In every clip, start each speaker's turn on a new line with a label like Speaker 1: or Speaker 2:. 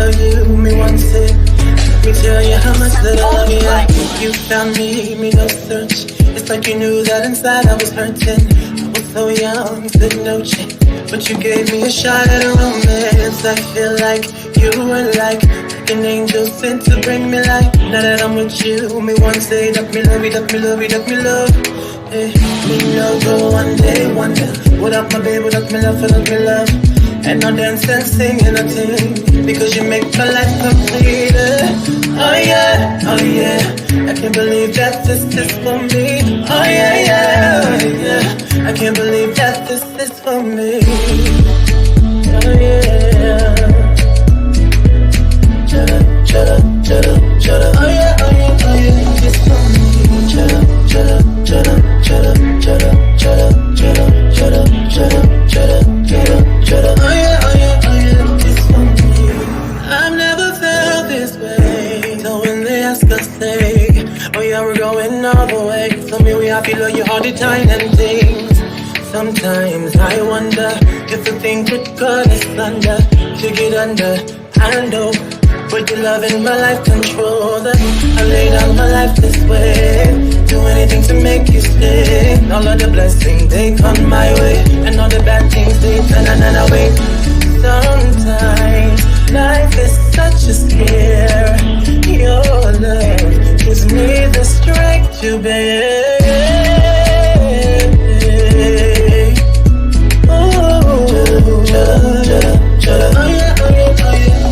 Speaker 1: love you, me want it. Let me tell you how much that I love you. You found me no search. It's like you knew that inside I was hurting. I was so young, said no chance, but you gave me a shot at a romance. I feel like you were like an angel sent to bring me light. Now that I'm with you, me want say that me love you, that me love you, that me love. Hey, me no go one day wonder without my baby, without me love, without me love. And I dance and sing and I sing because you make my life complete. Oh yeah, oh yeah, I can't believe that this is for me. Oh yeah, yeah, oh yeah, I can't believe that this is for me. Oh yeah. Shut up, shut up, shut up, shut up. Oh yeah, oh yeah, oh yeah, it's for me. Shut up, shut up, shut up, shut up, shut up, shut up, shut up, shut up, shut up, shut up, shut up, shut up. Oh yeah, oh yeah, oh yeah, it's for me. I've never felt this way. So when they ask us, say, oh yeah, we're going all the way. So me, we have to love you all the time and things. Sometimes I wonder if the thing could cut us under to get under. I know. With your love in my life control that I lay down my life this way. Do anything to make you stay. All of the blessings, they come my way. And all the bad things, they turn another way. Sometimes life is such a scare. Your love gives me the strength to bear. Oh, shut up, shut up, shut up. Oh yeah, oh yeah, oh yeah.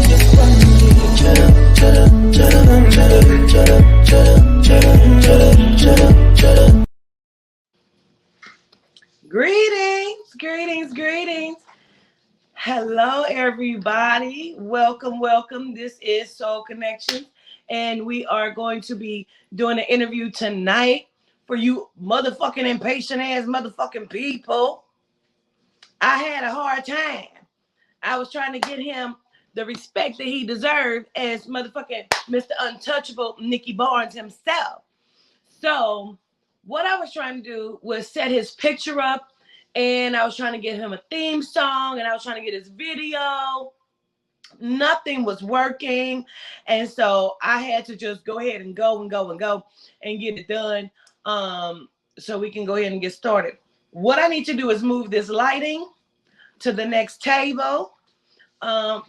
Speaker 1: Shut up, shut up, shut up, shut up, shut up, shut up, shut up, shut up, shut up, shut up.
Speaker 2: Greetings, greetings, greetings. Hello, everybody. Welcome, welcome. This is Soul Connections, and we are going to be doing an interview tonight for you motherfucking impatient ass motherfucking people. I had a hard time. I was trying to get him the respect that he deserved as motherfucking Mr. Untouchable Nicky Barnes himself. So what I was trying to do was set his picture up, and I was trying to get him a theme song, and I was trying to get his video. Nothing was working. And so I had to just go ahead and go and get it done. So we can go ahead and get started. What I need to do is move this lighting to the next table.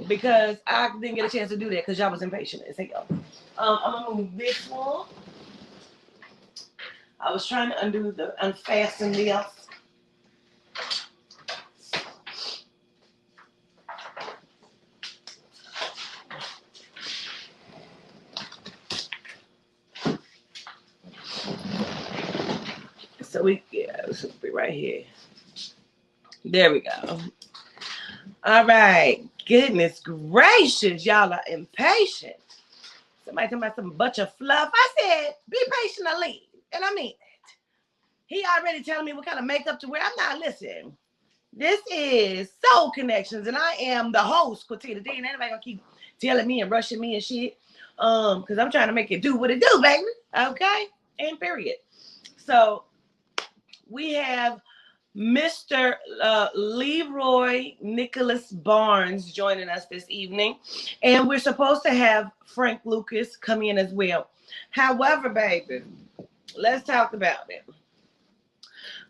Speaker 2: Because I didn't get a chance to do that because y'all was impatient as hell. I'm gonna move this one. I was trying to unfasten this. So this will be right here. There we go. All right. Goodness gracious, y'all are impatient. Somebody talking about some bunch of fluff. I said, be patient or leave. And I mean it. He already telling me what kind of makeup to wear. I'm not listening. This is Soul Connections, and I am the host, Quatita D. And anybody gonna keep telling me and rushing me and shit. Because I'm trying to make it do what it do, baby. Okay? And period. So we have Mr. Leroy Nicholas Barnes joining us this evening. And we're supposed to have Frank Lucas come in as well. However, baby, let's talk about it.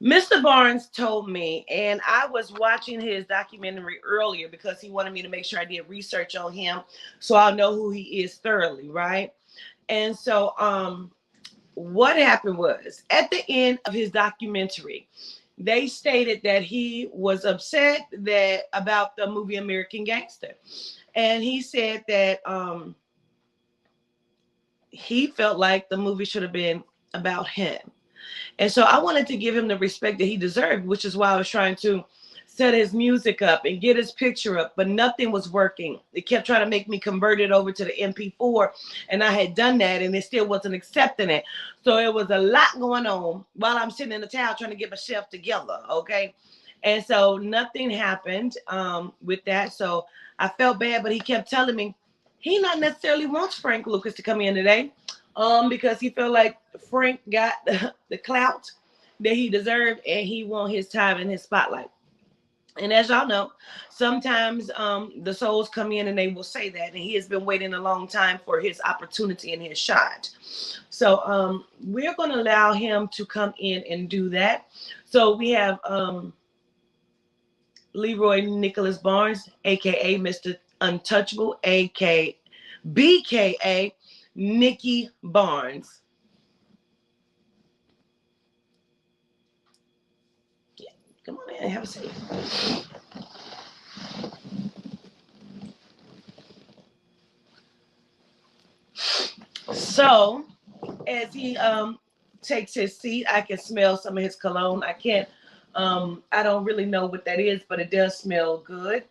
Speaker 2: Mr. Barnes told me, and I was watching his documentary earlier because he wanted me to make sure I did research on him so I'll know who he is thoroughly, right? And so what happened was, at the end of his documentary, they stated that he was upset about the movie American Gangster. And he said that he felt like the movie should have been about him. And so I wanted to give him the respect that he deserved, which is why I was trying to set his music up and get his picture up, but nothing was working. It kept trying to make me convert it over to the MP4, and I had done that, and it still wasn't accepting it. So it was a lot going on while I'm sitting in the towel trying to get myself together, okay? And so nothing happened with that. So I felt bad, but he kept telling me he not necessarily wants Frank Lucas to come in today because he felt like Frank got the clout that he deserved, and he want his time in his spotlight. And as y'all know, sometimes the souls come in and they will say that. And he has been waiting a long time for his opportunity and his shot. So we're going to allow him to come in and do that. So we have Leroy Nicholas Barnes, a.k.a. Mr. Untouchable, a.k.a. BKA Nicky Barnes. Yeah, come on in, have a seat. So as he takes his seat, I can smell some of his cologne. I can't I don't really know what that is, but it does smell good.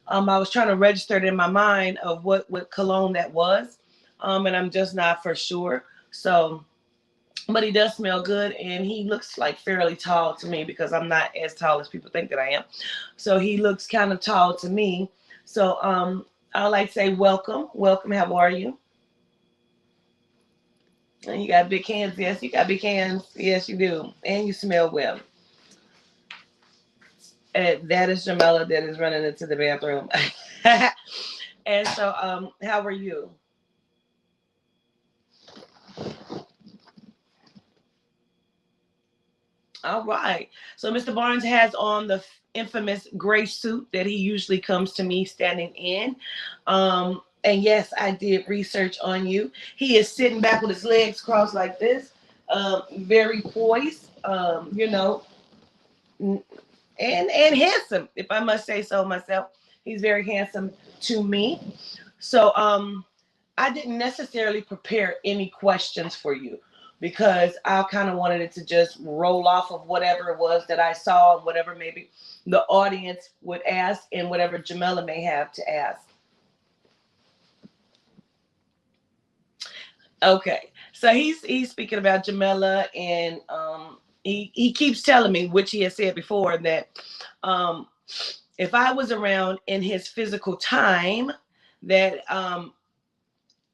Speaker 2: I was trying to register it in my mind of what cologne that was. And I'm just not for sure. So but he does smell good, and he looks like fairly tall to me because I'm not as tall as people think that I am. So he looks kind of tall to me. So I like to say welcome. Welcome, how are you? And you got big hands. Yes, you got big hands. Yes, you do. And you smell well. And that is Jamela that is running into the bathroom. And so, how are you? All right. So Mr. Barnes has on the infamous gray suit that he usually comes to me standing in. And yes, I did research on you. He is sitting back with his legs crossed like this, very poised, and handsome, if I must say so myself. He's very handsome to me. So I didn't necessarily prepare any questions for you because I kind of wanted it to just roll off of whatever it was that I saw, whatever maybe the audience would ask, and whatever Jamela may have to ask. Okay, so he's speaking about Jamela, and he keeps telling me, which he has said before, that um, if I was around in his physical time, that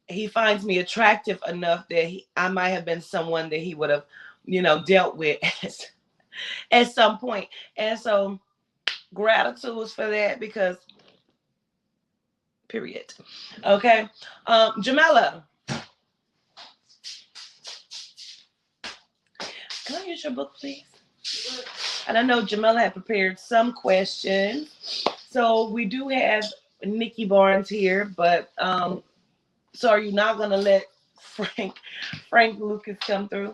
Speaker 2: he finds me attractive enough that I might have been someone that he would have, dealt with at some point. And so gratitude for that because period. Okay. Jamela, can I use your book, please? And I know Jamela had prepared some questions. So we do have Nicky Barnes here, but so are you not gonna let Frank Lucas come through?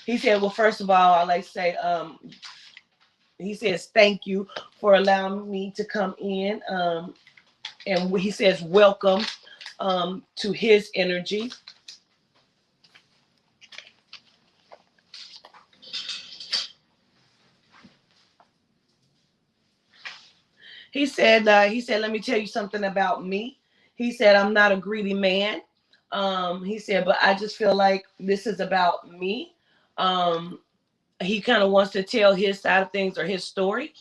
Speaker 2: He said, well, first of all, I like to say, he says, thank you for allowing me to come in. And he says, welcome to his energy. He said, let me tell you something about me. He said, I'm not a greedy man. He said, but I just feel like this is about me. He kind of wants to tell his side of things or his story.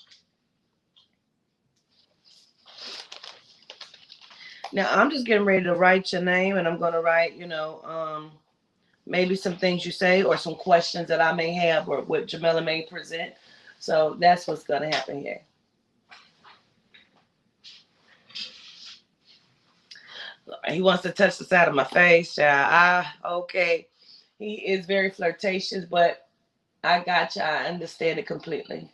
Speaker 2: Now I'm just getting ready to write your name, and I'm going to write, maybe some things you say or some questions that I may have or what Jamela may present. So that's what's going to happen here. He wants to touch the side of my face, child. Okay. He is very flirtatious, but I got you. I understand it completely.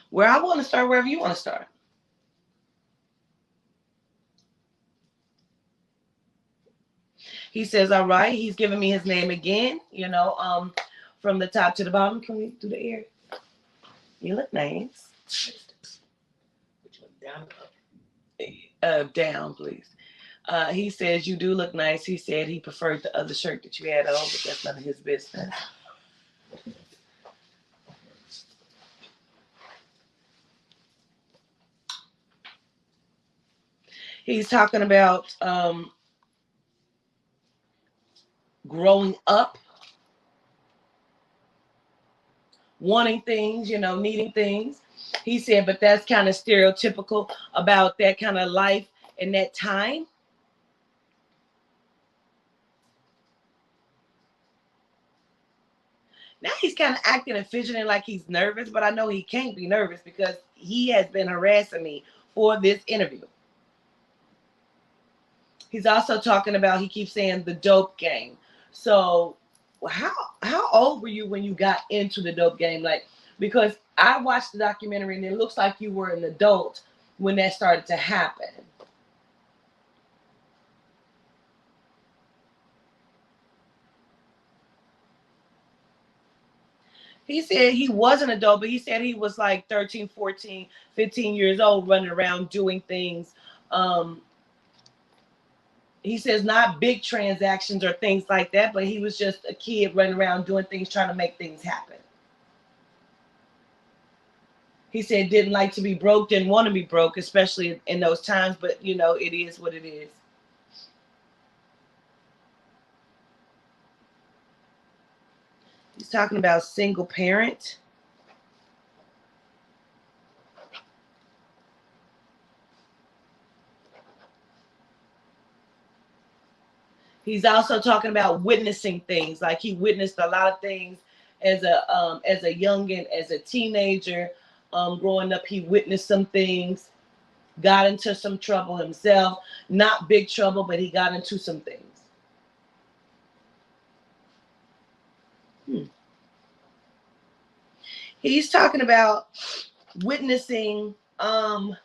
Speaker 2: Where I want to start, wherever you want to start. He says, all right. He's giving me his name again, from the top to the bottom. Can we do the ear? You look nice. Down, please. He says, you do look nice. He said he preferred the other shirt that you had on, but that's none of his business. He's talking about growing up, wanting things, needing things. He said, but that's kind of stereotypical about that kind of life and that time. Now he's kind of acting and fidgeting like he's nervous, but I know he can't be nervous because he has been harassing me for this interview. He's also talking about, he keeps saying the dope game. So how old were you when you got into the dope game? Like, because I watched the documentary and it looks like you were an adult when that started to happen. He said he was an adult, but he said he was like 13, 14, 15 years old running around doing things. He says not big transactions or things like that, but he was just a kid running around doing things, trying to make things happen. He said didn't like to be broke, didn't want to be broke, especially in those times, but you know, it is what it is. He's talking about single parent. He's also talking about witnessing things, like he witnessed a lot of things as a youngin, as a teenager, growing up. He witnessed some things, got into some trouble himself, not big trouble, but he got into some things. He's talking about witnessing what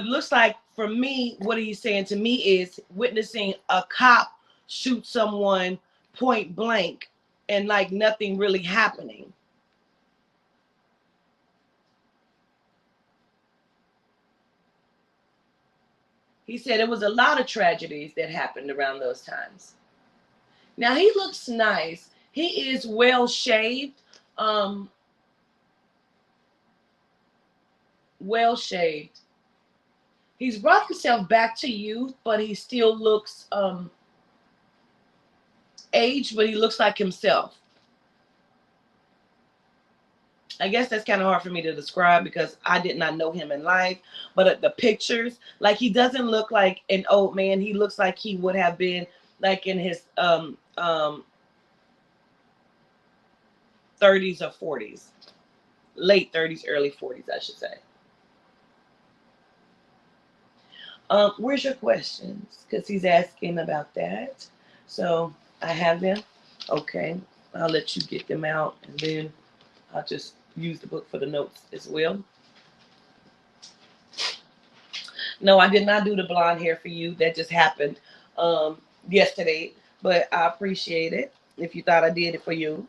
Speaker 2: looks like, for me, what he's saying to me is witnessing a cop shoot someone point blank and like nothing really happening. He said it was a lot of tragedies that happened around those times. Now he looks nice. He is well shaved. Well shaved. He's brought himself back to youth, but he still looks aged, but he looks like himself. I guess that's kind of hard for me to describe because I did not know him in life. But the pictures, like, he doesn't look like an old man. He looks like he would have been like in his 30s or 40s, late 30s, early 40s, I should say. Where's your questions? Because he's asking about that. So I have them. Okay, I'll let you get them out, and then I'll just use the book for the notes as well. No, I did not do the blonde hair for you. That just happened yesterday, but I appreciate it if you thought I did it for you.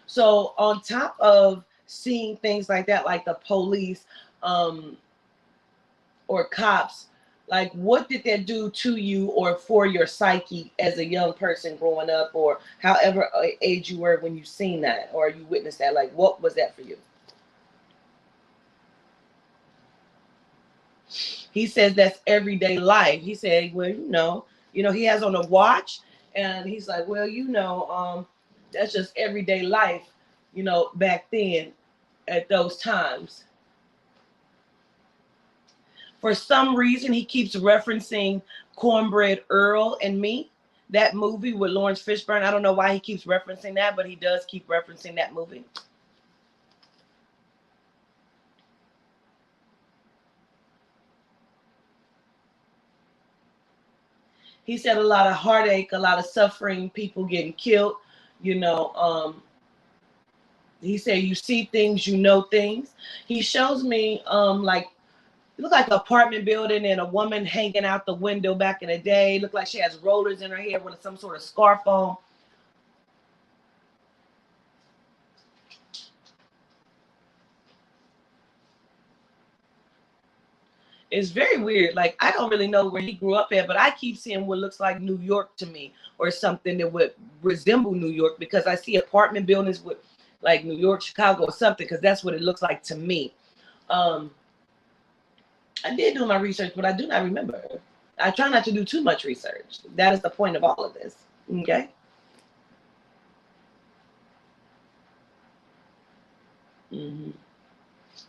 Speaker 2: So on top of seeing things like that, like the police or cops, like, what did that do to you or for your psyche as a young person growing up, or however age you were when you seen that or you witnessed that? Like, what was that for you? He says that's everyday life. He said, well, he has on a watch, and he's like, well, that's just everyday life, back then at those times. For some reason, he keeps referencing Cornbread Earl and Me, that movie with Lawrence Fishburne. I don't know why he keeps referencing that, but he does keep referencing that movie. He said a lot of heartache, a lot of suffering, people getting killed. He said you see things, you know things. He shows me like, it looked like an apartment building and a woman hanging out the window back in the day. It looked like she has rollers in her hair with some sort of scarf on. It's very weird. Like, I don't really know where he grew up at, but I keep seeing what looks like New York to me, or something that would resemble New York, because I see apartment buildings with like New York, Chicago, or something, because that's what it looks like to me. I did do my research, but I do not remember. I try not to do too much research. That is the point of all of this. Okay? Mm-hmm.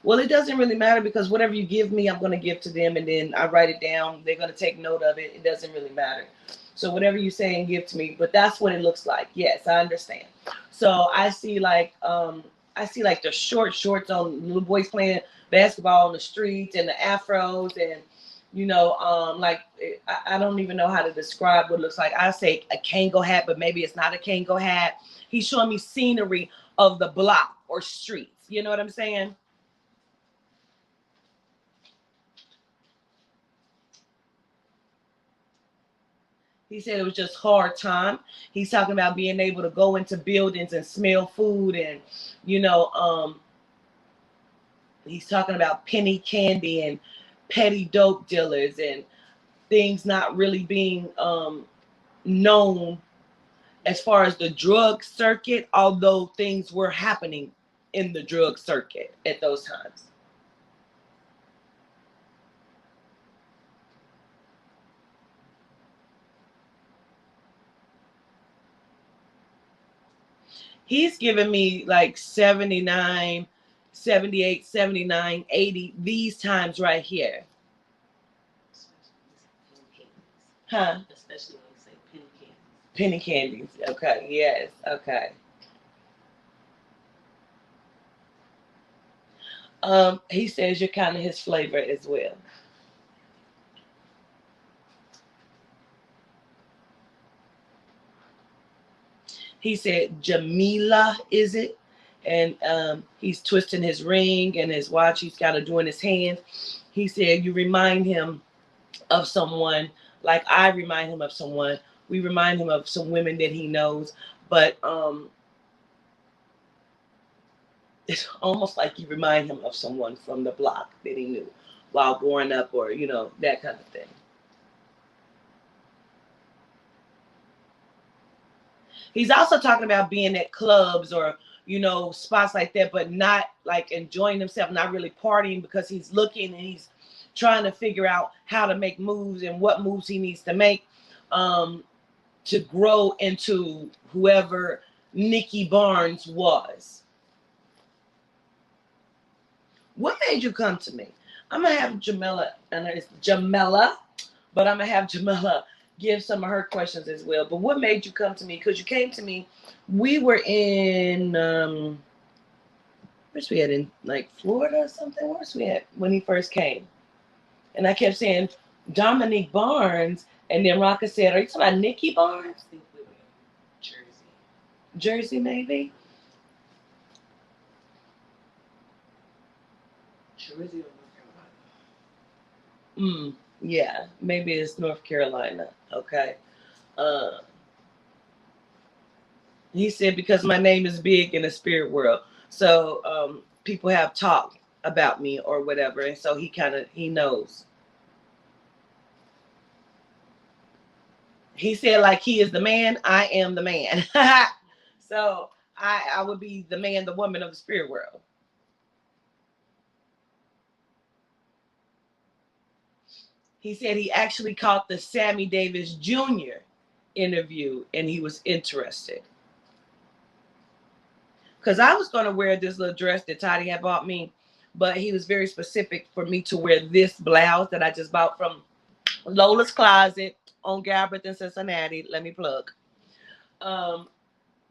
Speaker 2: Well, it doesn't really matter, because whatever you give me, I'm going to give to them, and then I write it down. They're going to take note of it. It doesn't really matter. So whatever you say and give to me, but that's what it looks like. Yes, I understand. So I see like the short shorts on little boys playing basketball on the streets and the afros and like I don't even know how to describe what it looks like. I say a Kango hat, but maybe it's not a Kango hat. He's showing me scenery of the block or streets. You know what I'm saying? He said it was just hard time. He's talking about being able to go into buildings and smell food and, you know, he's talking about penny candy and petty dope dealers and things not really being known as far as the drug circuit, although things were happening in the drug circuit at those times. He's giving me like 79, 78, 79, 80, these times right here. Huh?
Speaker 3: Especially when you say penny candies.
Speaker 2: Penny candies. Okay. Yes. Okay. He says you're kind of his flavor as well. He said Jamila, is it? And he's twisting his ring and his watch. He's got to do in his hand. He said you remind him of someone, like I remind him of someone. We remind him of some women that he knows, but it's almost like you remind him of someone from the block that he knew while growing up, or that kind of thing. He's also talking about being at clubs or spots like that, but not like enjoying himself, not really partying, because he's looking and he's trying to figure out how to make moves and what moves he needs to make to grow into whoever Nicky Barnes was. What made you come to me? I'm gonna have Jamila, and it's Jamila, but I'm gonna have Jamila give some of her questions as well. But what made you come to me? Because you came to me. We were in where's we at, in like Florida or something? Where's we at when he first came? And I kept saying Dominique Barnes, and then Rocka said, "Are you talking about Nicky Barnes?"
Speaker 3: I think we were in Jersey.
Speaker 2: Jersey, maybe.
Speaker 3: Jersey or North Carolina?
Speaker 2: Yeah, maybe it's North Carolina. Okay. He said because my name is big in the spirit world, so people have talked about me or whatever, and so he knows. He said like he is the man, I am the man. So I would be the man, the woman of the spirit world. He said he actually caught the Sammy Davis Jr. interview and he was interested. Because I was going to wear this little dress that Toddy had bought me, but he was very specific for me to wear this blouse that I just bought from Lola's Closet on Galbraith in Cincinnati. Let me plug.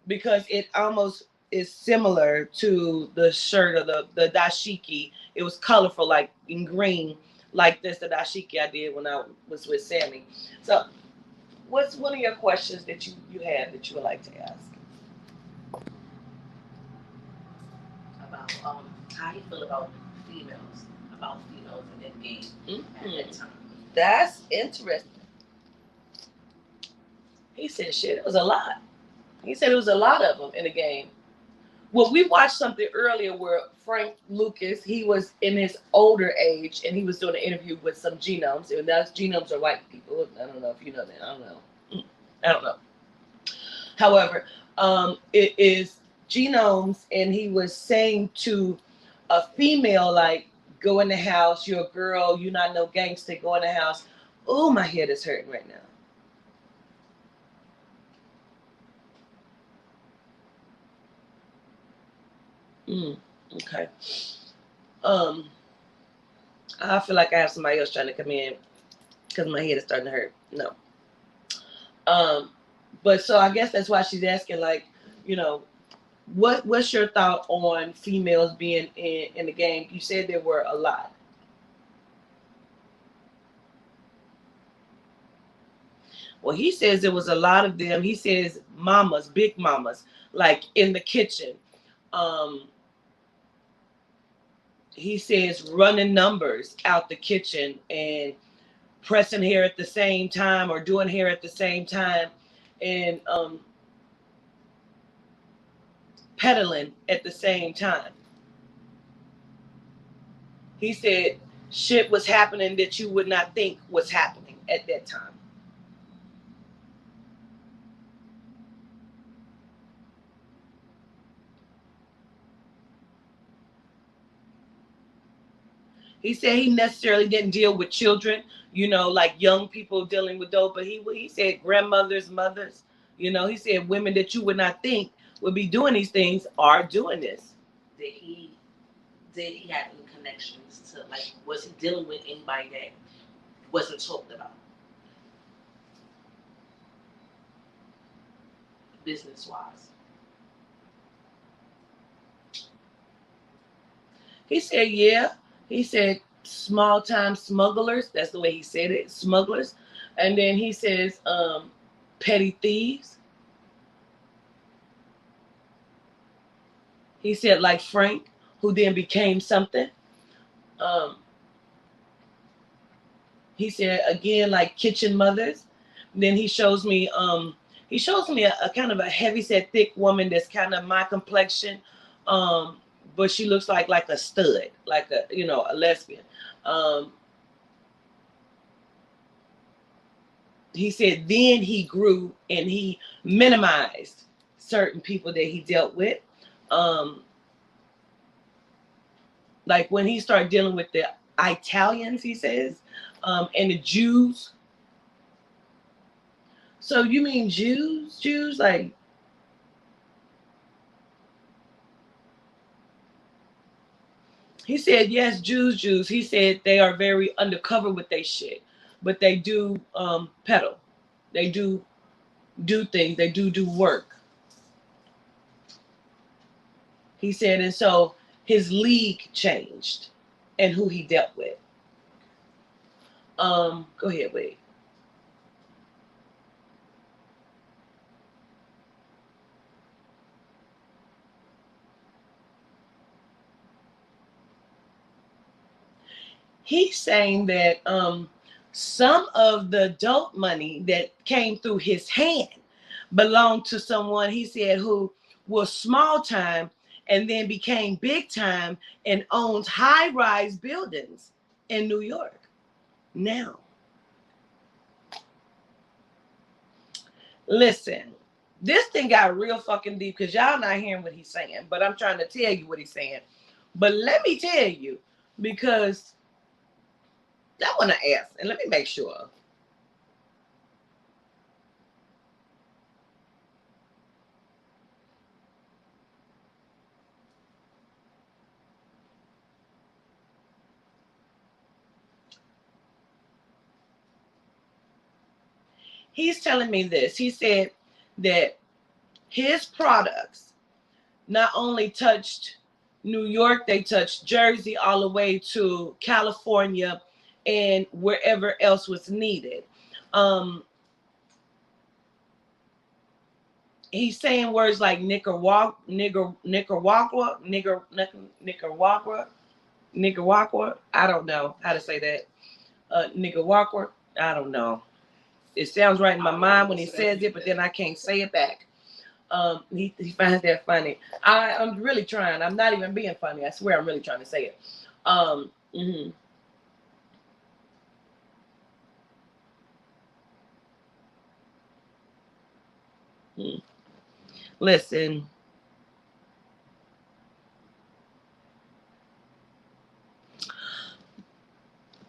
Speaker 2: Because it almost is similar to the shirt or the dashiki. It was colorful, like in green, like this, the dashiki I did when I was with Sammy. So what's one of your questions that you have that you would like to ask?
Speaker 3: About how you feel about females, in that game at that time.
Speaker 2: That's interesting. He said shit, it was a lot. He said it was a lot of them in the game. Well, we watched something earlier where Frank Lucas, he was in his older age and he was doing an interview with some genomes. And that's genomes are white people. I don't know if you know that. I don't know. However, it is genomes, and he was saying to a female, like, go in the house, you're a girl, you're not no gangster, go in the house. Oh, my head is hurting right now. Okay. I feel like I have somebody else trying to come in because my head is starting to hurt. No. But so I guess that's why she's asking, like, you know, what's your thought on females being in the game? You said there were a lot. Well, he says there was a lot of them. He says mamas, big mamas, like in the kitchen. Um, he says running numbers out the kitchen and pressing hair at the same time or doing hair at the same time and pedaling at the same time. He said shit was happening that you would not think was happening at that time. He said he necessarily didn't deal with children, you know, like young people dealing with dope, but he said grandmothers, mothers, you know, he said women that you would not think would be doing these things are doing this.
Speaker 3: Did he have any connections to, like, was he dealing with anybody that wasn't talked about business wise?
Speaker 2: He said, yeah. He said small time smugglers. That's the way he said it, smugglers. And then he says petty thieves. He said like Frank, who then became something. Um, he said again like kitchen mothers. Then he shows me a kind of a heavy set thick woman that's kind of my complexion. But she looks like a stud, like a, you know, a lesbian. Um, he said then he grew and he minimized certain people that he dealt with. Um, like when he started dealing with the Italians, he says, and the Jews. So you mean Jews? Jews like he said, yes, Jews. He said they are very undercover with their shit, but they do peddle. They do things. They do work. He said, and so his league changed and who he dealt with. Go ahead, wait. He's saying that some of the dope money that came through his hand belonged to someone, he said, who was small time and then became big time and owns high-rise buildings in New York now. Listen, this thing got real fucking deep because y'all not hearing what he's saying, but I'm trying to tell you what he's saying. But let me tell you, because I want to ask, and let me make sure. He's telling me this. He said that his products not only touched New York, they touched Jersey all the way to California and wherever else was needed. Um, he's saying words like Nicaragua, Nicaragua. I don't know how to say that. Nicaragua. I don't know. It sounds right in my mind when he says it, but then I can't say it back. He finds that funny. I'm really trying. I'm not even being funny. I swear I'm really trying to say it. Mm-hmm. Listen.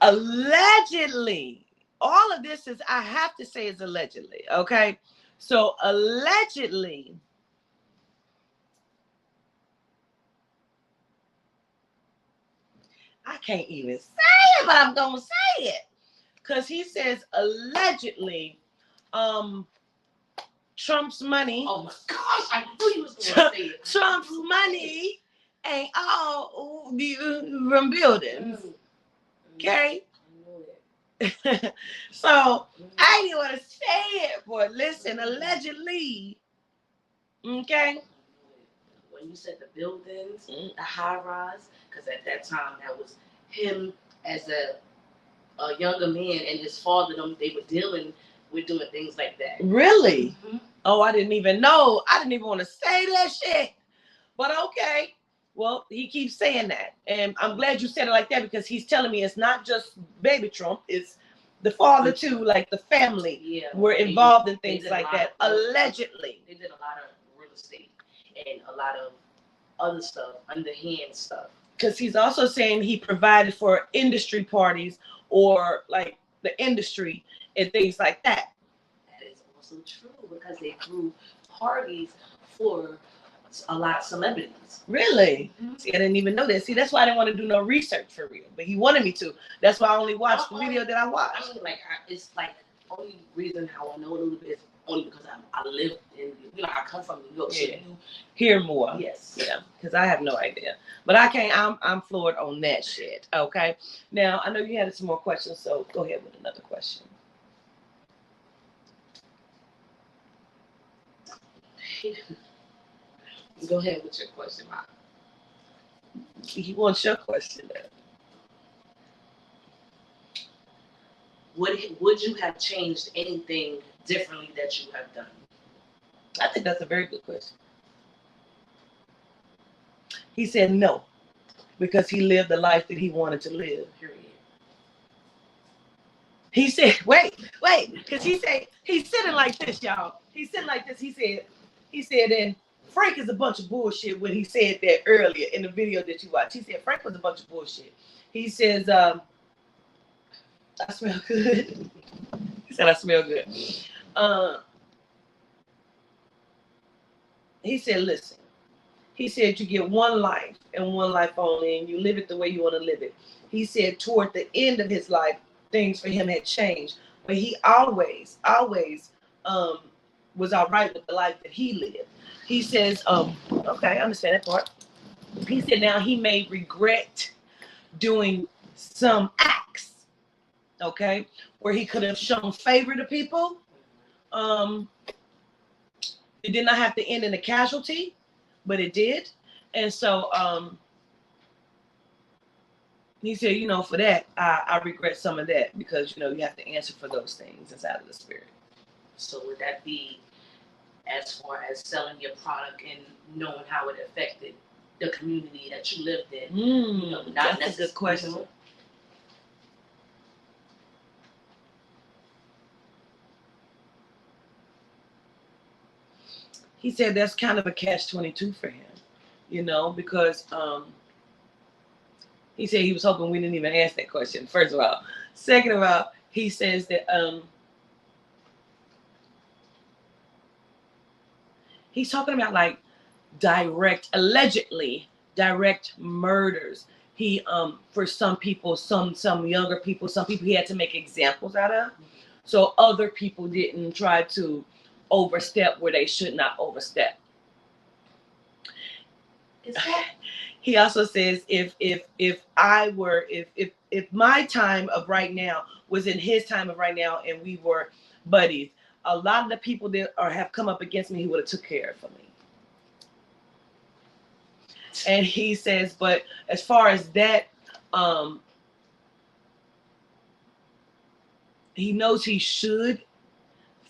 Speaker 2: Allegedly, all of this is, I have to say, is allegedly. Okay. So allegedly, I can't even say it, but I'm gonna say it because he says allegedly, Trump's money.
Speaker 3: Oh my gosh, I knew you was going to say it.
Speaker 2: Trump's money ain't all from buildings. Okay? So I didn't want to say it, but listen, allegedly. Okay?
Speaker 3: When you said the buildings, the high rise, because at that time that was him as a younger man and his father, they were dealing with doing things like that.
Speaker 2: Really? Mm-hmm. Oh, I didn't even know. I didn't even want to say that shit. But okay. Well, he keeps saying that. And I'm glad you said it like that because he's telling me it's not just baby Trump, it's the father too, like the family were involved in things like that. Allegedly.
Speaker 3: They did a lot of real estate and a lot of other stuff, underhand stuff.
Speaker 2: Because he's also saying he provided for industry parties or like the industry and things like that.
Speaker 3: That is also true because they threw parties for a lot of celebrities.
Speaker 2: Really? Mm-hmm. See, I didn't even know that. See, that's why I didn't want to do no research for real. But he wanted me to. That's why I only watched the video that I watched.
Speaker 3: I mean, like, it's like the only reason how I know a little bit is only because I live in, I come from New York.
Speaker 2: Yeah. Hear more.
Speaker 3: Yes.
Speaker 2: Yeah, because I have no idea. But I can't, I'm floored on that shit. Okay. Now, I know you had some more questions, so go ahead with another question.
Speaker 3: Go ahead with your question, Mom.
Speaker 2: He wants your question then.
Speaker 3: Would you have changed anything differently that you have done?
Speaker 2: I think that's a very good question. He said no, because he lived the life that he wanted to live. Period. He said, wait, because he said, he's sitting like this, y'all. He's sitting like this. He said, and Frank is a bunch of bullshit when he said that earlier in the video that you watched. He said Frank was a bunch of bullshit. He says, I smell good. He said, I smell good. He said, listen. He said, you get one life and one life only, and you live it the way you want to live it. He said toward the end of his life, things for him had changed. But he always was all right with the life that he lived. He says, okay, I understand that part. He said now he may regret doing some acts, okay, where he could have shown favor to people. It did not have to end in a casualty, but it did. And so he said, for that, I regret some of that because, you have to answer for those things inside of the spirit.
Speaker 3: So would that be as far as selling your product and knowing how it affected the community that you lived in?
Speaker 2: That's a good question. He said that's kind of a catch-22 for him, because he said he was hoping we didn't even ask that question, first of all. Second of all, he says that he's talking about like allegedly direct murders. He for some people, some younger people, some people he had to make examples out of. So other people didn't try to overstep where they should not overstep. He also says if my time of right now was in his time of right now and we were buddies, a lot of the people that have come up against me, he would have took care of for me. And he says, but as far as that, he knows he should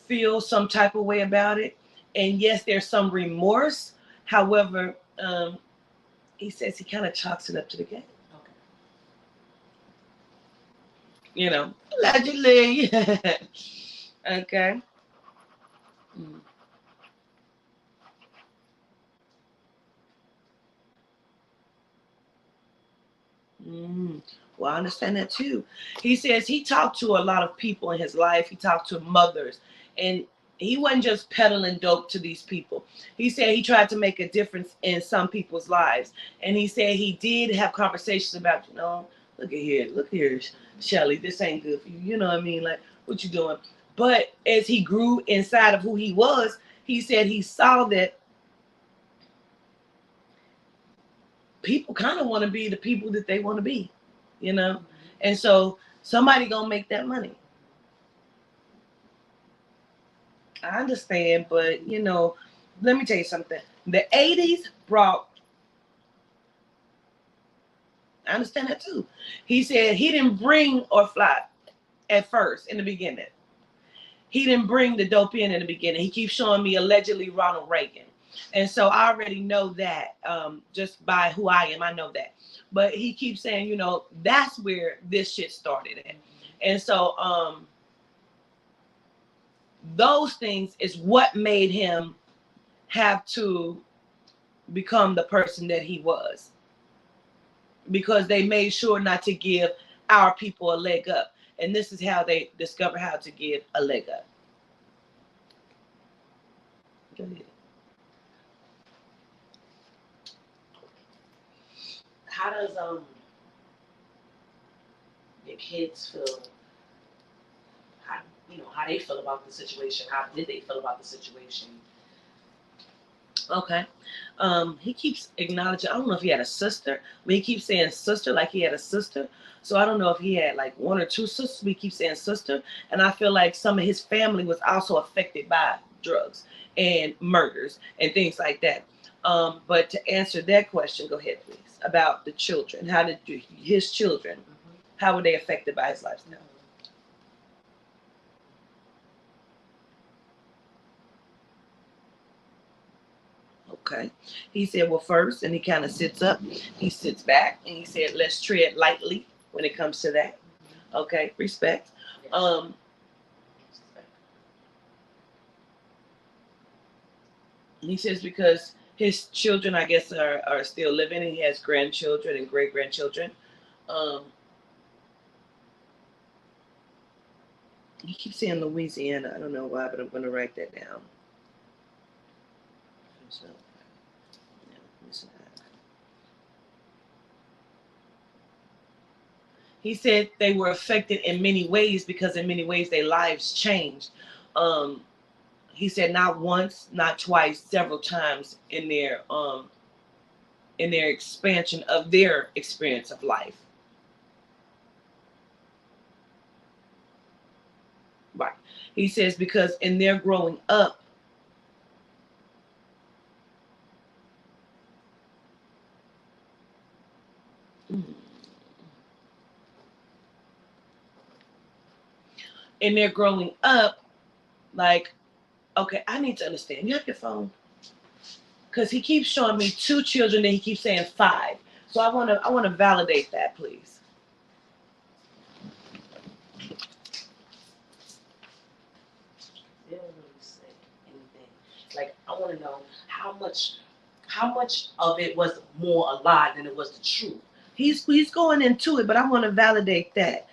Speaker 2: feel some type of way about it. And yes, there's some remorse. However, he says he kind of chalks it up to the game. Okay. Allegedly. Okay. Well, I understand that too. He says he talked to a lot of people in his life. He talked to mothers, and he wasn't just peddling dope to these people. He said he tried to make a difference in some people's lives. And he said he did have conversations about, look here, Shelly, this ain't good for you. You know what I mean? Like, what you doing? But as he grew inside of who he was, he said he saw that people kind of want to be the people that they want to be, you know? And so somebody gonna make that money. I understand, but you know, let me tell you something. The 80s brought, I understand that too. He said he didn't bring or fly at first in the beginning. He didn't bring the dope in the beginning. He keeps showing me allegedly Ronald Reagan. And so I already know that just by who I am, I know that. But he keeps saying, you know, that's where this shit started at. And so those things is what made him have to become the person that he was, because they made sure not to give our people a leg up. And this is how they discover how to give a leg up. Go ahead.
Speaker 3: How does your kids feel? How, you know, how they feel about the situation? How did they feel about the situation?
Speaker 2: Okay. He keeps acknowledging, I don't know if he had a sister, but he keeps saying sister like he had a sister. So I don't know if he had like one or two sisters, but he keeps saying sister. And I feel like some of his family was also affected by drugs and murders and things like that. But to answer that question, go ahead, please, about the children. How did his children, how were they affected by his lifestyle? Okay. He said, well, first, and he kind of sits up, he sits back, and he said, let's tread lightly when it comes to that. Okay, respect. And he says because his children, I guess, are still living, and he has grandchildren and great grandchildren. He keeps saying Louisiana. I don't know why, but I'm going to write that down. So, he said they were affected in many ways because in many ways their lives changed. He said not once, not twice, several times in their expansion of their experience of life. Right. He says because in their growing up, like, okay, I need to understand. You have your phone? Because he keeps showing me 2 children, and he keeps saying 5. So I want to validate that, please.
Speaker 3: They don't really say anything. Like, I want to know how much of it was more a lie than it was the truth.
Speaker 2: He's going into it, but I want to validate that.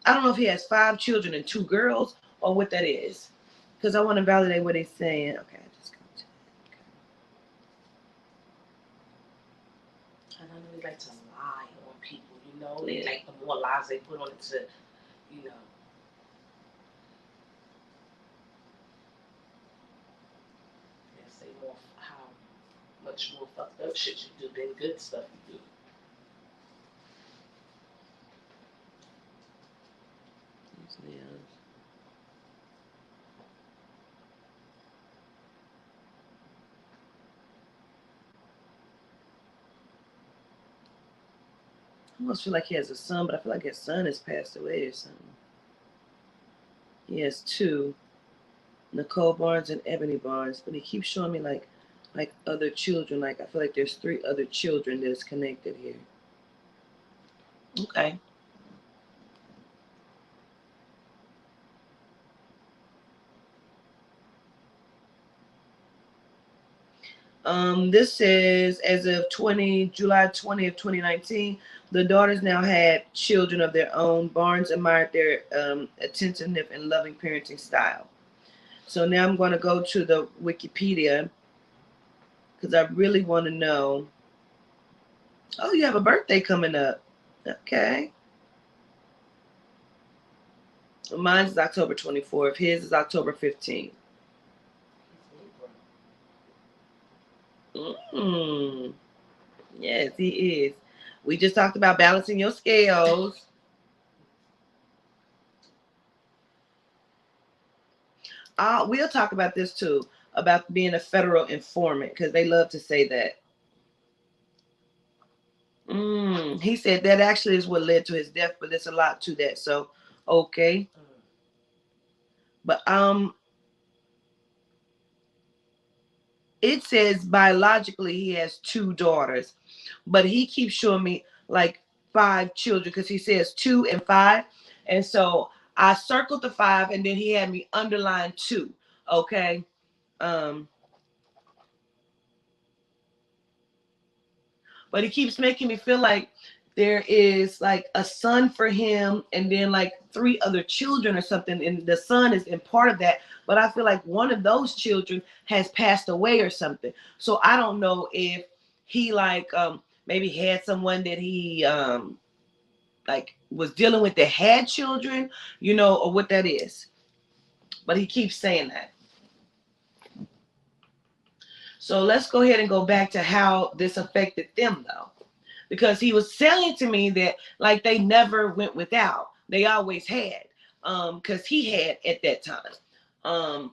Speaker 2: I don't know if he has 5 children and 2 girls or what that is, because I want to validate what he's saying. Okay, I just got to.
Speaker 3: And I know they like to lie on people, you know. They like the more lies they put on it to, you know. They say more how much more fucked up shit you do than good stuff you do.
Speaker 2: Yeah. I almost feel like he has a son, but I feel like his son has passed away or something. He has 2, Nicole Barnes and Ebony Barnes, but he keeps showing me like other children. Like I feel like there's 3 other children that's connected here. Okay. This says as of July 20th, 2019, the daughters now had children of their own. Barnes admired their attentiveness and loving parenting style. So now I'm going to go to the Wikipedia because I really want to know. Oh, you have a birthday coming up. Okay. Mine is October 24th. His is October 15th. Yes, he is. We just talked about balancing your scales. We'll talk about this too, about being a federal informant, because they love to say that. He said that actually is what led to his death, but there's a lot to that. So, okay. But it says biologically he has 2 daughters, but he keeps showing me like 5 children, because he says 2 and 5, and so I circled the 5, and then he had me underline 2. Okay. But he keeps making me feel like there is like a son for him, and then like 3 other children or something, and the son is in part of that, but I feel like one of those children has passed away or something. So I don't know if he like maybe had someone that he like was dealing with that had children, or what that is. But he keeps saying that. So let's go ahead and go back to how this affected them, though, because he was saying to me that like they never went without, they always had, because he had at that time.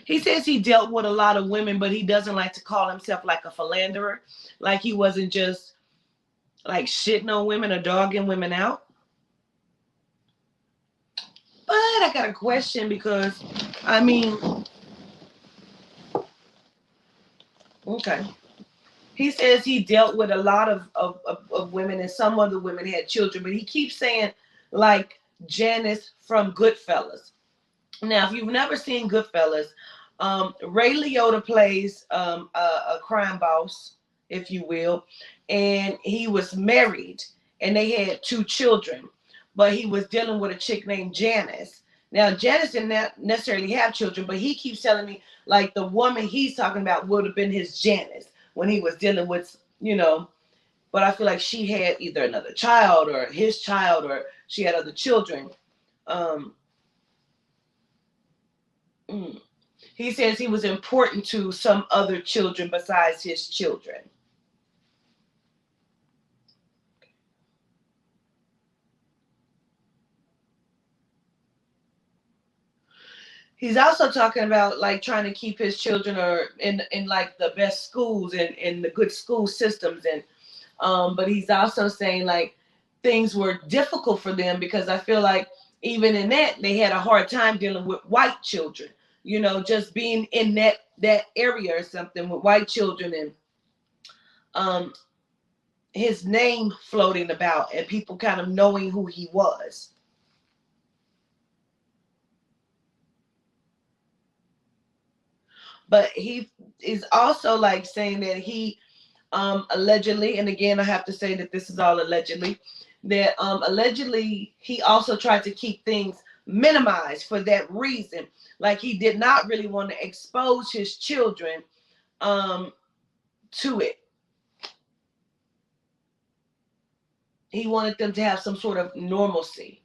Speaker 2: He says he dealt with a lot of women, but he doesn't like to call himself like a philanderer, like he wasn't just like shitting on women or dogging women out. But I got a question, because I mean, okay. He says he dealt with a lot of women, and some of the women had children, but he keeps saying like Janice from Goodfellas. Now, if you've never seen Goodfellas, Ray Liotta plays a crime boss, if you will, and he was married, and they had 2 children, but he was dealing with a chick named Janice. Now, Janice didn't necessarily have children, but he keeps telling me like the woman he's talking about would have been his Janice when he was dealing with. But I feel like she had either another child or his child, or she had other children. Um, He says he was important to some other children besides his children. He's also talking about like trying to keep his children or in like the best schools and in the good school systems, and but he's also saying like things were difficult for them, because I feel like even in that they had a hard time dealing with white children, just being in that area or something with white children, and um his name floating about and people kind of knowing who he was. But he is also like saying that he allegedly, and again I have to say that this is all allegedly, that allegedly he also tried to keep things minimized for that reason. Like he did not really want to expose his children to it. He wanted them to have some sort of normalcy.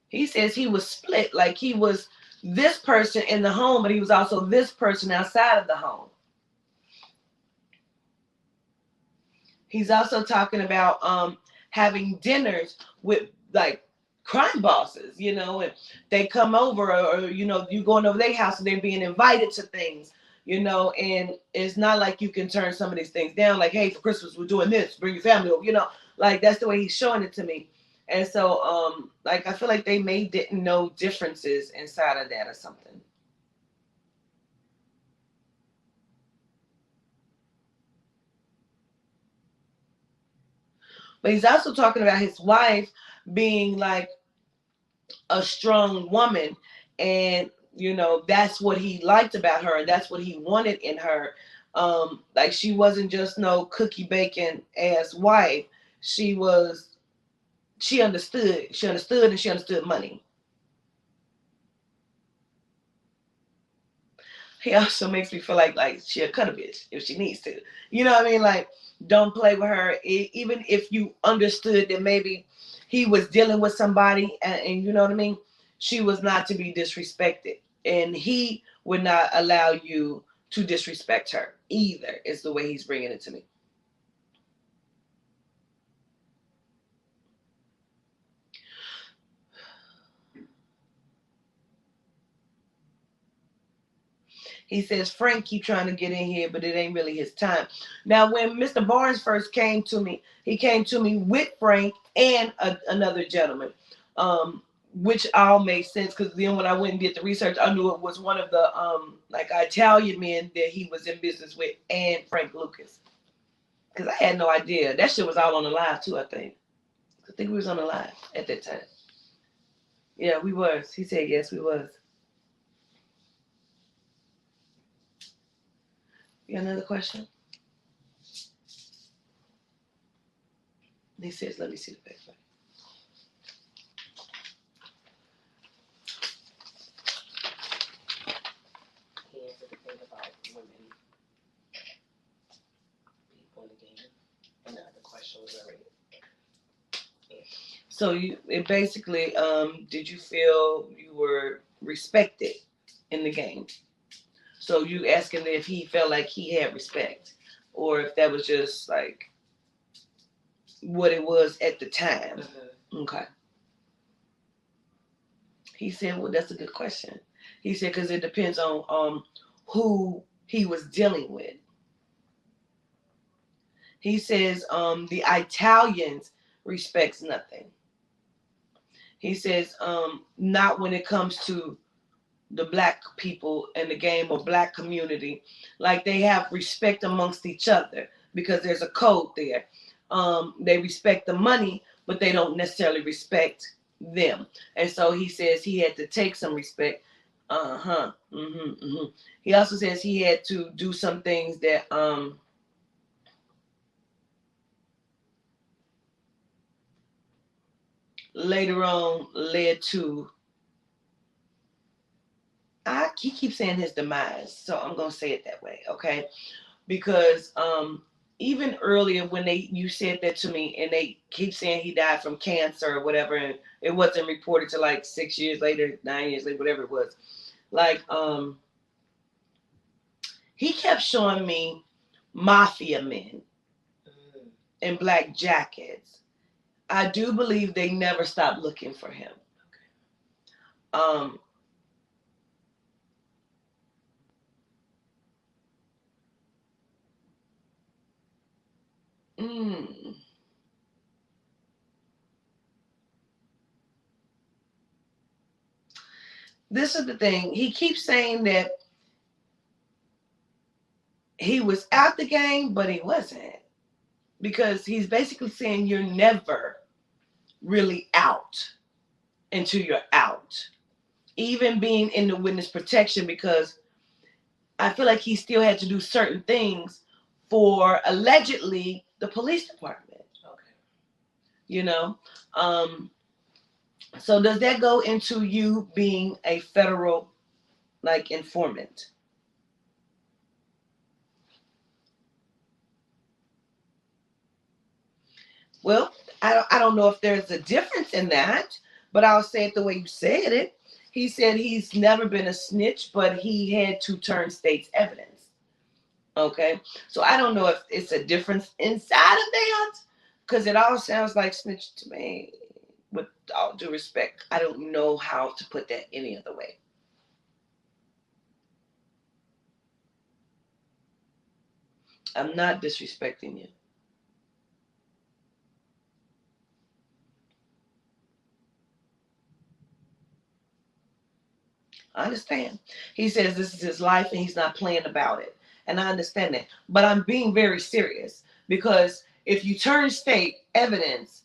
Speaker 2: He says he was split, like he was this person in the home, but he was also this person outside of the home. He's also talking about having dinners with like crime bosses, and they come over, or you going over their house and they're being invited to things, and it's not like you can turn some of these things down, like, hey, for Christmas we're doing this, bring your family over, like that's the way he's showing it to me. And so like I feel like they didn't know differences inside of that or something. But he's also talking about his wife being like a strong woman, and that's what he liked about her, and that's what he wanted in her. Like she wasn't just no cookie baking ass wife. She understood, and she understood money. He also makes me feel like she'll cut a bitch if she needs to. You know what I mean? Like, don't play with her. Even if you understood that maybe he was dealing with somebody, and you know what I mean? she was not to be disrespected, and he would not allow you to disrespect her either, is the way he's bringing it to me. He says, Frank keep trying to get in here, but it ain't really his time. Now, when Mr. Barnes first came to me, he came to me with Frank and another gentleman, which all made sense, because then when I went and did the research, I knew it was one of the like Italian men that he was in business with, and Frank Lucas. Because I had no idea. That shit was all on the live too, I think. I think we was on the live at that time. Yeah, we was. He said yes, we was. You got another question? He says, let me see the paper.
Speaker 3: He answered the thing about women people in the game. And the other question was already.
Speaker 2: So it basically, did you feel you were respected in the game? So you asking if he felt like he had respect, or if that was just like what it was at the time. Mm-hmm. Okay. He said, well, that's a good question. He said, because it depends on who he was dealing with. He says the Italians respects nothing. He says not when it comes to the black people in the game or black community. Like, they have respect amongst each other because there's a code there. They respect the money, but they don't necessarily respect them. And so he says he had to take some respect. He also says he had to do some things that later on led to, he keeps saying his demise, so I'm gonna say it that way, okay? Because even earlier when you said that to me, and they keep saying he died from cancer or whatever, and it wasn't reported to like 6 years later, 9 years later, whatever it was. Like, he kept showing me mafia men in black jackets. I do believe they never stopped looking for him. This is the thing. He keeps saying that he was out the game, but he wasn't. Because he's basically saying you're never really out until you're out. Even being in the witness protection, because I feel like he still had to do certain things for allegedly the police department. Okay. You know? So does that go into you being a federal, like, informant? Well, I don't know if there's a difference in that, but I'll say it the way you said it. He said he's never been a snitch, but he had to turn state's evidence. Okay? So I don't know if it's a difference inside of that, because it all sounds like snitch to me. With all due respect, I don't know how to put that any other way. I'm not disrespecting you. I understand. He says this is his life and he's not playing about it. And I understand that. But I'm being very serious, because if you turn state evidence,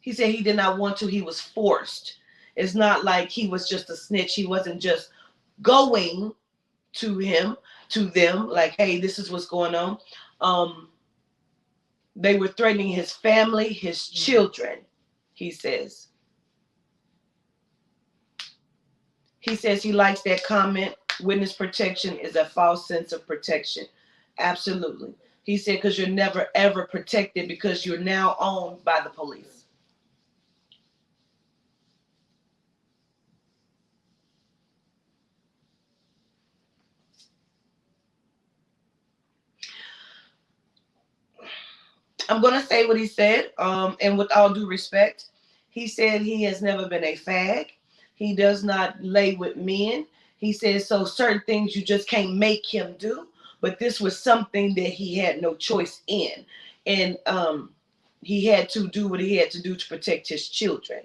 Speaker 2: he said he did not want to, he was forced. It's not like he was just a snitch. He wasn't just going to them, like, hey, this is what's going on. They were threatening his family, his children, he says. He says he likes that comment. Witness protection is a false sense of protection. Absolutely. He said, because you're never, ever protected, because you're now owned by the police. I'm gonna say what he said. And with all due respect, he said he has never been a fag. He does not lay with men. He says so certain things you just can't make him do. But this was something that he had no choice in, and he had to do what he had to do to protect his children.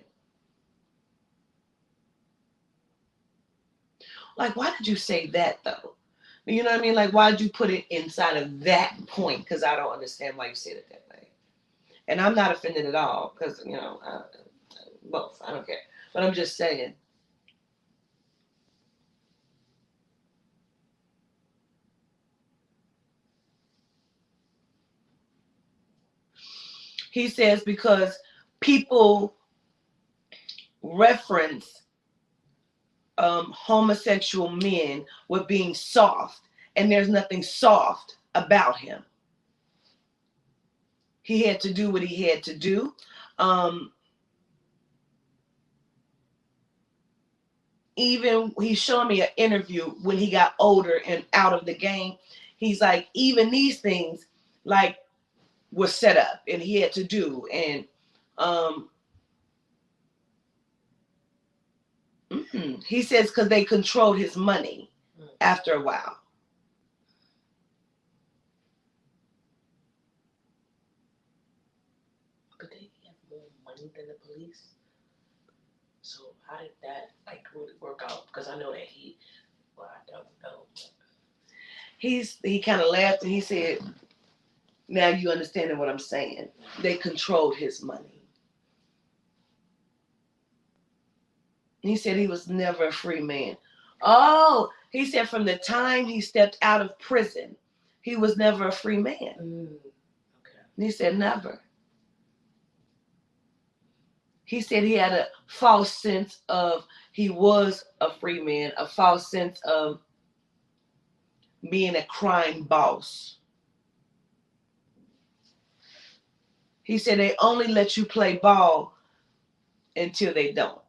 Speaker 2: Like, why did you say that though? You know what I mean? Like, why did you put it inside of that point? Because I don't understand why you said it that way. And I'm not offended at all because, both. I don't care. But I'm just saying. He says because people reference homosexual men with being soft, and there's nothing soft about him. He had to do what he had to do. Even he's showing me an interview when he got older and out of the game. He's like, even these things like were set up and he had to do. And he says because they controlled his money after a while.
Speaker 3: But they have more money than the police. So how did that really work out? Because I know that I don't know.
Speaker 2: He kind of laughed and he said, now you understanding what I'm saying. They controlled his money. He said he was never a free man. Oh, he said from the time he stepped out of prison, he was never a free man.
Speaker 3: Okay.
Speaker 2: He said never. He said he had a false sense of he was a free man, a false sense of being a crime boss. He said they only let you play ball until they don't.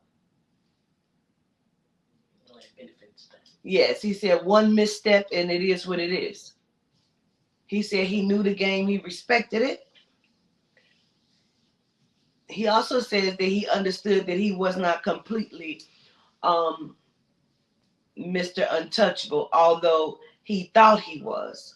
Speaker 2: Yes, he said one misstep and it is what it is. He said he knew the game, he respected it. He also says that he understood that he was not completely Mr. Untouchable, although he thought he was.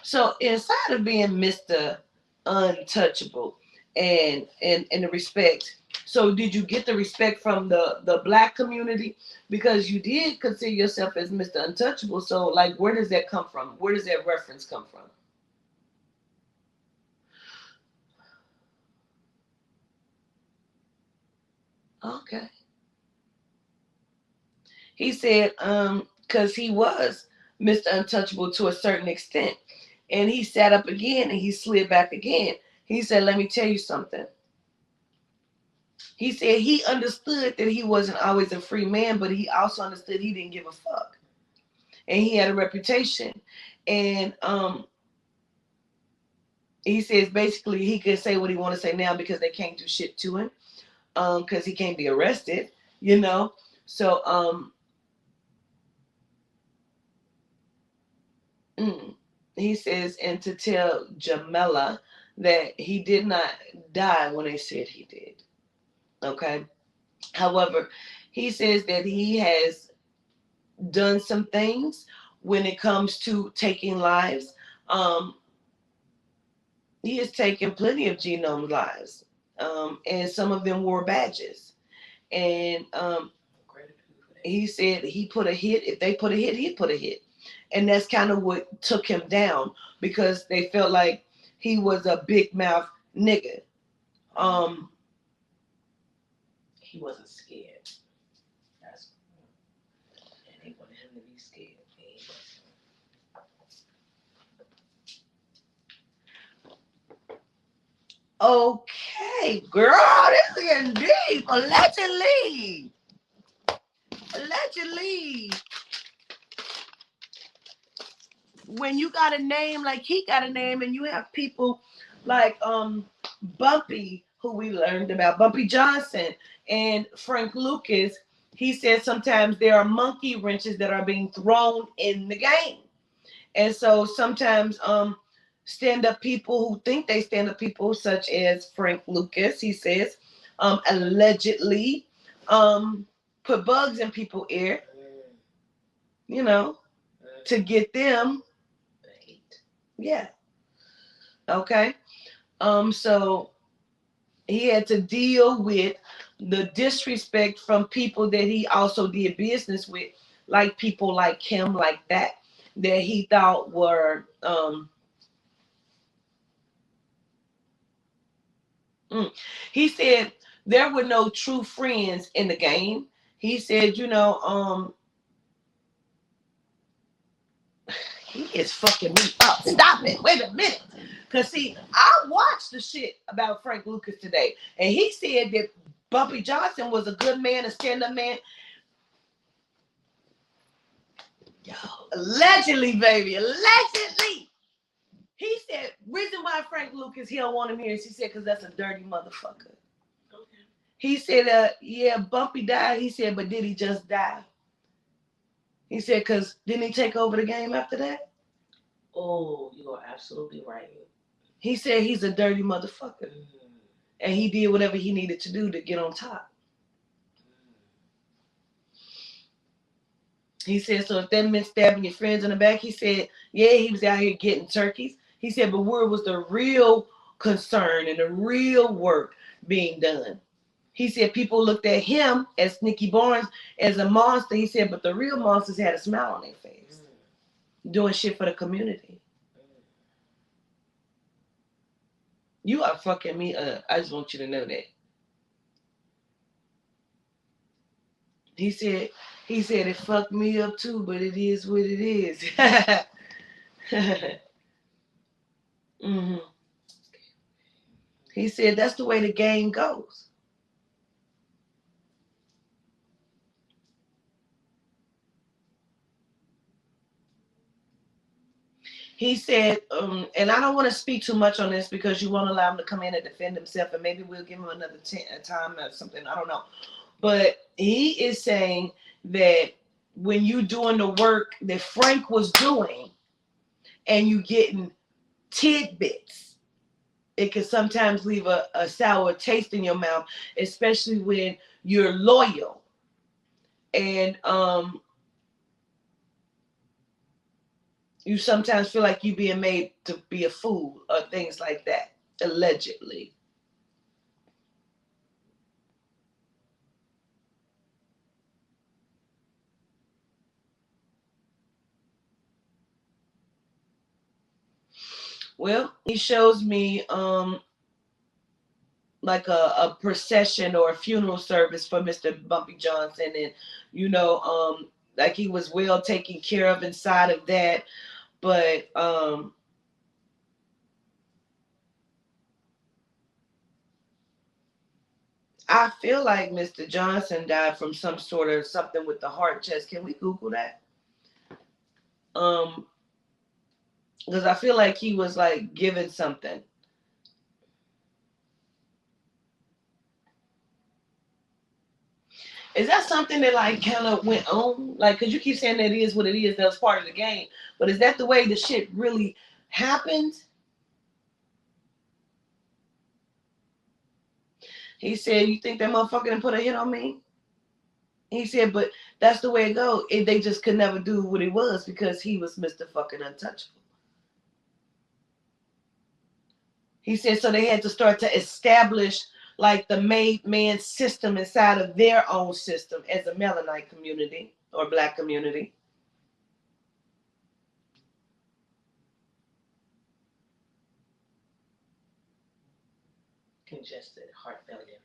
Speaker 2: So inside of being Mr. Untouchable and the respect, so did you get the respect from the black community? Because you did consider yourself as Mr. Untouchable. So like, where does that come from? Where does that reference come from? Okay. He said, because he was Mr. Untouchable to a certain extent. And he sat up again and he slid back again. He said, let me tell you something. He said he understood that he wasn't always a free man, but he also understood he didn't give a fuck. And he had a reputation. And he says basically he could say what he want to say now because they can't do shit to him. Because he can't be arrested, you know. So he says, and to tell Jamela that he did not die when they said he did. Okay. However, he says that he has done some things when it comes to taking lives. He has taken plenty of genome lives, and some of them wore badges. And he said he put a hit. If they put a hit, he'd put a hit. And that's kind of what took him down because they felt like he was a big mouth nigga.
Speaker 3: He wasn't scared. And they wanted him to be scared.
Speaker 2: Okay, girl, this is getting deep. Allegedly. When you got a name like he got a name and you have people like Bumpy, who we learned about, Bumpy Johnson and Frank Lucas, he said sometimes there are monkey wrenches that are being thrown in the game. And so sometimes stand-up people who think they stand-up people, such as Frank Lucas, he says, allegedly put bugs in people's ear, you know, to get them. Yeah. Okay. So he had to deal with the disrespect from people that he also did business with, like people like him, like that he thought were he said there were no true friends in the game. He said, he is fucking me up. Stop it. Wait a minute. Cause see, I watched the shit about Frank Lucas today, and he said that Bumpy Johnson was a good man, a stand-up man. Yo, allegedly, baby, allegedly. He said, reason why Frank Lucas, he don't want him here is he said, because that's a dirty motherfucker. Okay. He said, yeah, Bumpy died. He said, but did he just die? He said, because didn't he take over the game after that?
Speaker 3: Oh, you are absolutely right.
Speaker 2: He said he's a dirty motherfucker. Mm-hmm. And he did whatever he needed to do to get on top. He said, so if that meant stabbing your friends in the back, he said, yeah, he was out here getting turkeys. He said, but where was the real concern and the real work being done? He said people looked at him as Nicky Barnes as a monster. He said, but the real monsters had a smile on their face, doing shit for the community. You are fucking me up. I just want you to know that. He said it fucked me up too, but it is what it is. Mm-hmm. He said that's the way the game goes. He said, and I don't want to speak too much on this because you won't allow him to come in and defend himself, and maybe we'll give him another time or something. I don't know. But he is saying that when you doing the work that Frank was doing and you getting tidbits, it can sometimes leave a sour taste in your mouth, especially when you're loyal. And you sometimes feel like you're being made to be a fool or things like that, allegedly. Well, he shows me like a procession or a funeral service for Mr. Bumpy Johnson, and like he was well taken care of inside of that. But I feel like Mr. Johnson died from some sort of something with the heart chest. Can we Google that? Because I feel like he was like given something. Is that something that like kind of went on? Like, because you keep saying that it is what it is, that was part of the game. But is that the way the shit really happened? He said, you think that motherfucker didn't put a hit on me? He said, but that's the way it goes. They just could never do what he was because he was Mr. fucking Untouchable. He said, so they had to start to establish like the made man system inside of their own system as a Melanin community or Black community.
Speaker 3: Congestive heart failure.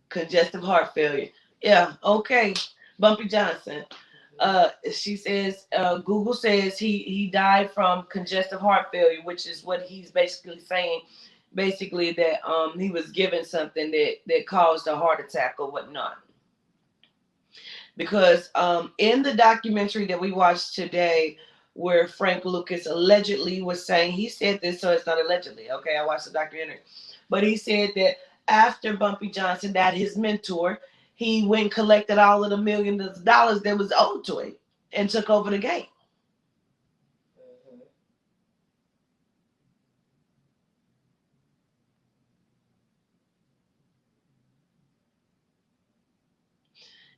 Speaker 2: Congestive heart failure. Yeah, okay. Bumpy Johnson. She says, Google says he died from congestive heart failure, which is what he's basically saying. Basically that he was given something that caused a heart attack or whatnot. Because in the documentary that we watched today, where Frank Lucas allegedly was saying, he said this, so it's not allegedly, okay? I watched the documentary. But he said that after Bumpy Johnson died, his mentor, he went and collected all of the millions of dollars that was owed to him and took over the game.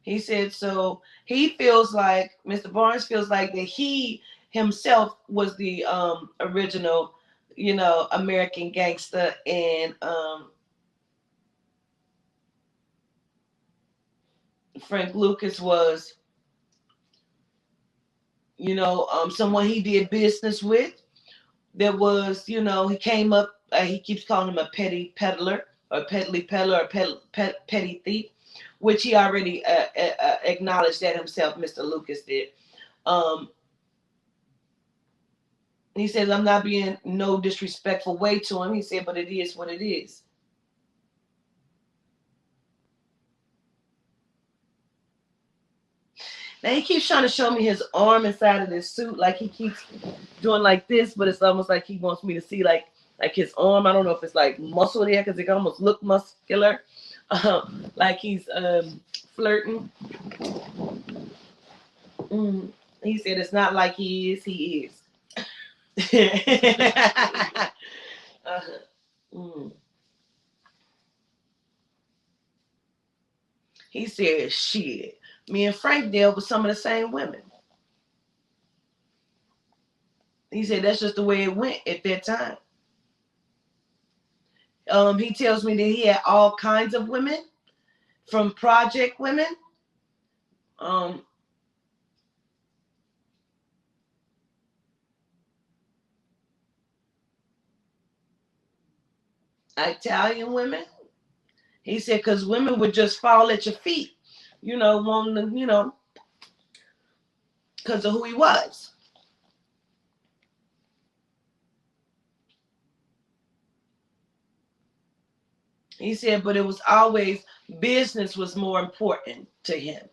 Speaker 2: He said, so he feels like, Mr. Barnes feels like that he himself was the original, American gangster, and Frank Lucas was, someone he did business with. There was, he came up, he keeps calling him a petty peddler, or peddler, or petty thief, which he already acknowledged that himself, Mr. Lucas did. Um, he says, I'm not being no disrespectful way to him. He said, but it is what it is. Now he keeps trying to show me his arm inside of this suit, like he keeps doing like this, but it's almost like he wants me to see like his arm. I don't know if it's like muscle there because it almost look muscular, like he's flirting. He said it's not like he is. He is. uh-huh. He said, shit. Me and Frank dealt with some of the same women. He said that's just the way it went at that time. He tells me that he had all kinds of women, from project women, um, Italian women. He said because women would just fall at your feet, wanting to, because of who he was. He said, but it was always business was more important to him.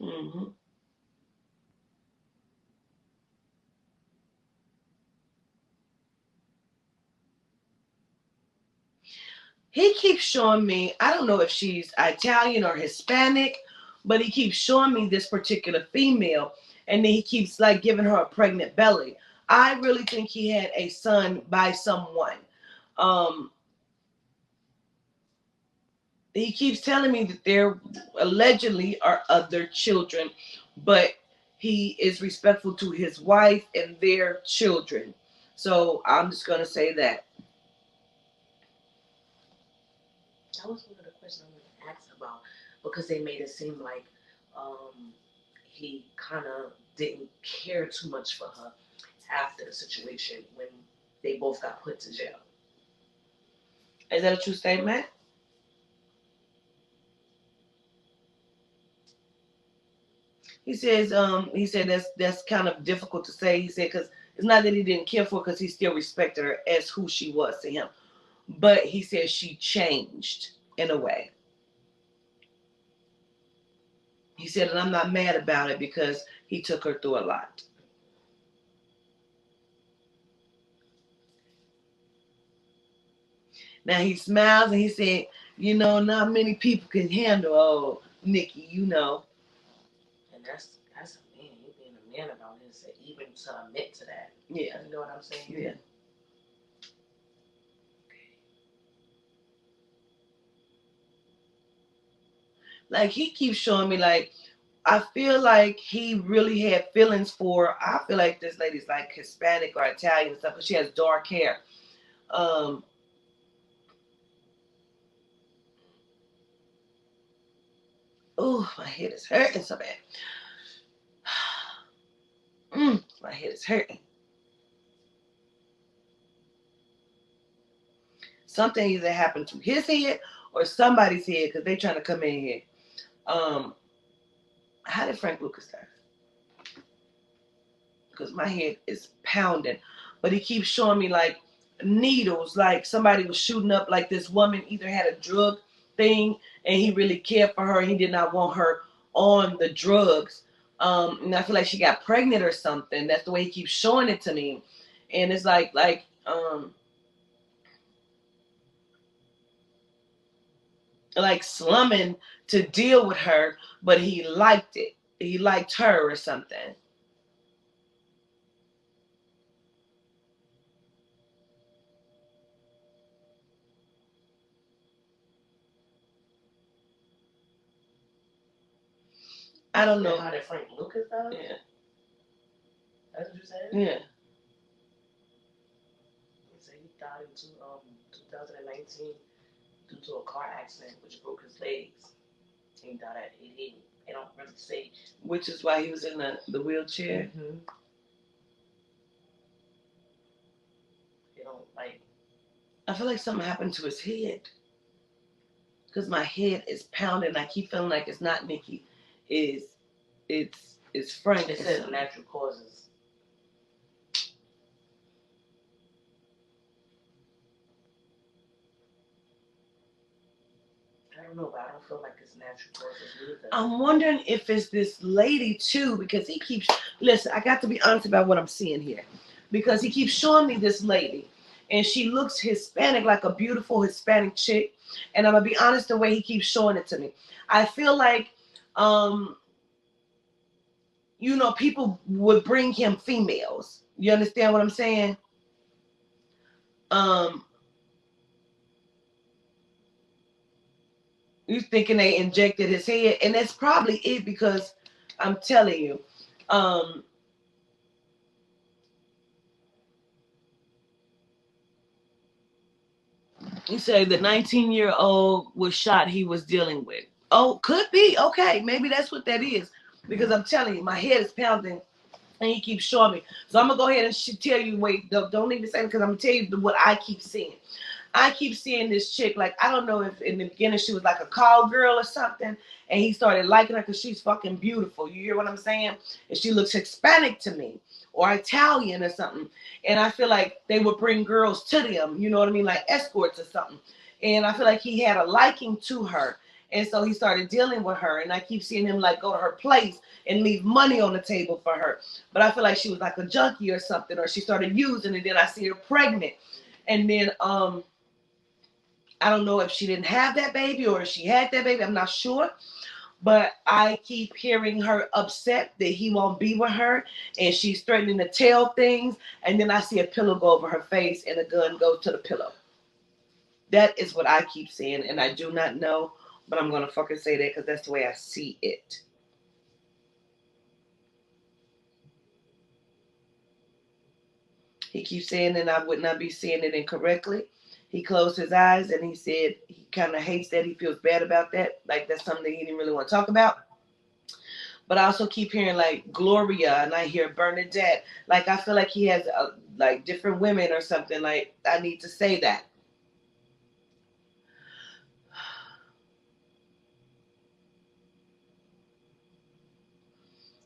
Speaker 2: Mm-hmm. He keeps showing me, I don't know if she's Italian or Hispanic, but he keeps showing me this particular female, and then he keeps like giving her a pregnant belly. I really think he had a son by someone. Um, he keeps telling me that there allegedly are other children, but he is respectful to his wife and their children. So I'm just gonna say that.
Speaker 3: That was one of the questions I wanted to ask about because they made it seem like he kind of didn't care too much for her after the situation when they both got put to jail.
Speaker 2: Is that a true statement? He said that's kind of difficult to say. He said because it's not that he didn't care for her, because he still respected her as who she was to him, but he said she changed in a way. He said, and I'm not mad about it because he took her through a lot. Now he smiles and he said, not many people can handle, oh, Nicky,
Speaker 3: And that's a man. You being a man about this, even to admit to that.
Speaker 2: Yeah.
Speaker 3: You know what I'm saying?
Speaker 2: Yeah. Like he keeps showing me like I feel like he really had feelings for. I feel like this lady's like Hispanic or Italian and stuff, but she has dark hair. Um, oh, my head is hurting so bad. My head is hurting. Something either happened to his head or somebody's head because they trying to come in here. Um, how did Frank Lucas die? Because my head is pounding. But he keeps showing me like needles, like somebody was shooting up, like this woman either had a drug thing and he really cared for her. He did not want her on the drugs. And I feel like she got pregnant or something. That's the way he keeps showing it to me. And it's like slumming to deal with her, but he liked it. He liked her or something. I don't know.
Speaker 3: How did Frank Lucas die?
Speaker 2: Yeah.
Speaker 3: That's what you said?
Speaker 2: Yeah.
Speaker 3: He said he died in 2019 due to a car accident which broke his legs. He died at 88. They don't really say.
Speaker 2: Which is why he was in the wheelchair.
Speaker 3: Mm-hmm. They don't like.
Speaker 2: I feel like something happened to his head. Because my head is pounding. I keep feeling like it's not Nicky. It's Frank.
Speaker 3: It says natural causes. I don't know, but I don't feel like it's natural causes either.
Speaker 2: I'm wondering if it's this lady too, because he keeps, listen, I got to be honest about what I'm seeing here. Because he keeps showing me this lady. And she looks Hispanic, like a beautiful Hispanic chick. And I'm going to be honest the way he keeps showing it to me. I feel like, you know, people would bring him females. You understand what I'm saying? You thinking they injected his head, and that's probably it, because I'm telling you, you say the 19-year-old was shot he was dealing with. Oh, could be. Okay, maybe that's what that is, because I'm telling you, my head is pounding, and he keeps showing me. So I'm gonna go ahead and tell you. Wait, don't even say it, because I'm gonna tell you what I keep seeing. I keep seeing this chick, like, I don't know if in the beginning she was like a cowgirl or something, and he started liking her because she's fucking beautiful. You hear what I'm saying? And she looks Hispanic to me, or Italian or something. And I feel like they would bring girls to them, you know what I mean, like escorts or something. And I feel like he had a liking to her. And so he started dealing with her. And I keep seeing him like go to her place and leave money on the table for her. But I feel like she was like a junkie or something, or she started using, and then I see her pregnant. And then I don't know if she didn't have that baby or if she had that baby. I'm not sure. But I keep hearing her upset that he won't be with her. And she's threatening to tell things. And then I see a pillow go over her face and a gun go to the pillow. That is what I keep seeing. And I do not know. But I'm going to fucking say that because that's the way I see it. He keeps saying that I would not be seeing it incorrectly. He closed his eyes and he said he kind of hates that. He feels bad about that. Like that's something that he didn't really want to talk about. But I also keep hearing like Gloria, and I hear Bernadette. Like I feel like he has like different women or something. Like I need to say that.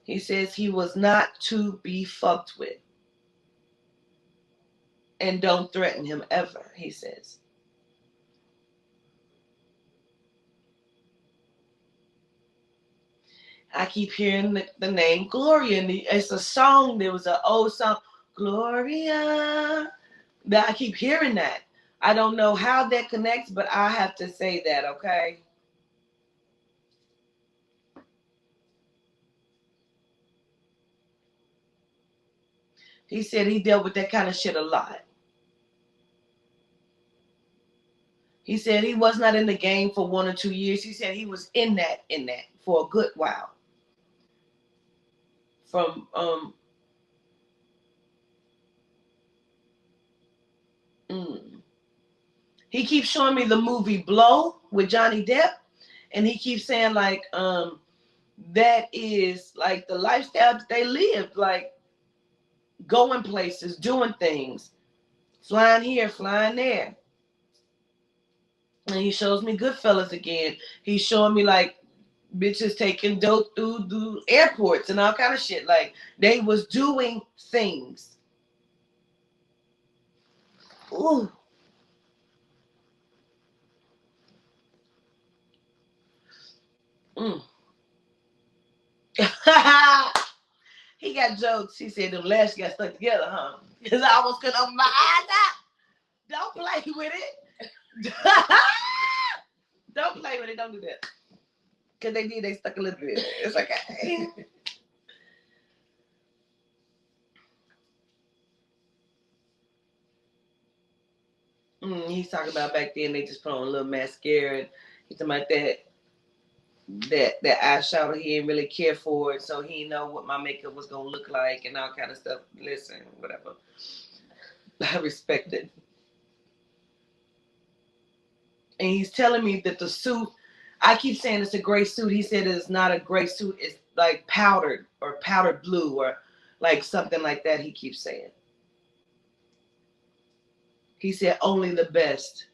Speaker 2: He says he was not to be fucked with. And don't threaten him ever, he says. I keep hearing the name Gloria. And it's a song. There was an old song, Gloria. That I keep hearing that. I don't know how that connects, but I have to say that, okay? He said he dealt with that kind of shit a lot. He said he was not in the game for 1 or 2 years. He said he was in that for a good while. From he keeps showing me the movie Blow with Johnny Depp, and he keeps saying like that is like the lifestyle they lived, like going places, doing things, flying here, flying there. And he shows me Goodfellas again. He's showing me like bitches taking dope through the airports and all kind of shit. Like they was doing things. Ooh. He got jokes. He said them lashes got stuck together, huh? Because I almost couldn't open my eyes up. Don't play with it. Don't play with it. Don't do that. Because they did. They stuck a little bit. It's okay. He's talking about back then they just put on a little mascara and he's talking about that. that eyeshadow. He didn't really care for it, so he didn't know what my makeup was gonna look like and all kind of stuff. Listen, whatever. I respect it. And he's telling me that the suit, I keep saying it's a gray suit. He said it's not a gray suit. It's like powdered or powdered blue or like something like that. He keeps saying. He said only the best.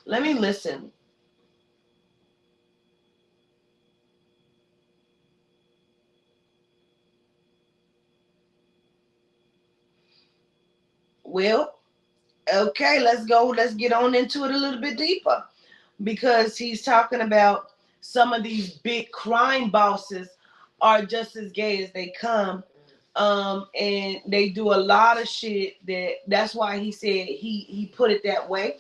Speaker 2: Let me listen. Well, okay, let's go. Let's get on into it a little bit deeper. Because he's talking about some of these big crime bosses are just as gay as they come. And they do a lot of shit that's why he said he put it that way.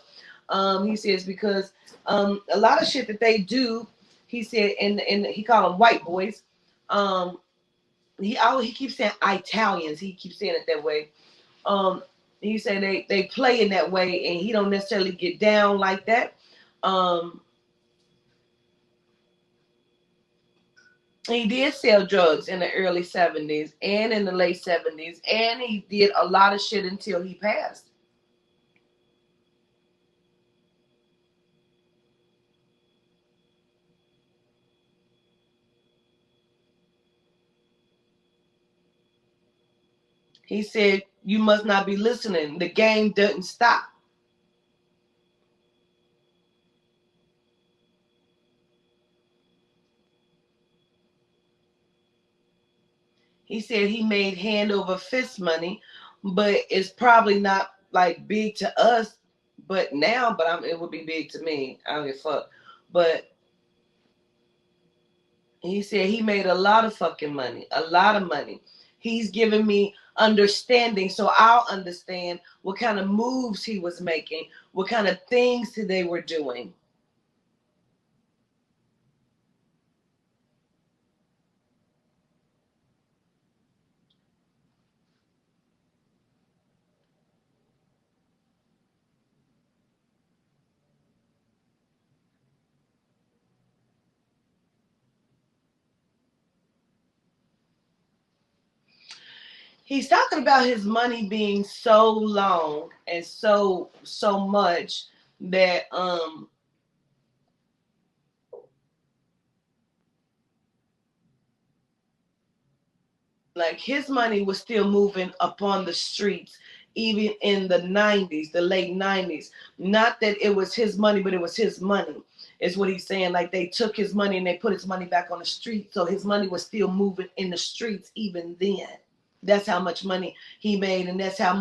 Speaker 2: He says because a lot of shit that they do, he said, and he called them white boys. He keeps saying Italians. He keeps saying it that way. He said they play in that way, and he don't necessarily get down like that. He did sell drugs in the early 70s and in the late 70s, and he did a lot of shit until he passed. He said, you must not be listening. The game doesn't stop. He said he made hand over fist money, but it's probably not like big to us, but now, it would be big to me. I don't give a fuck. But he said he made a lot of fucking money, a lot of money. He's giving me understanding, so I'll understand what kind of moves he was making, what kind of things they were doing. He's talking about his money being so long and so much that like his money was still moving upon the streets even in the 90s, the late 90s. Not that it was his money, but it was his money is what he's saying. Like they took his money and they put his money back on the street, so his money was still moving in the streets even then. That's how much money he made, and that's how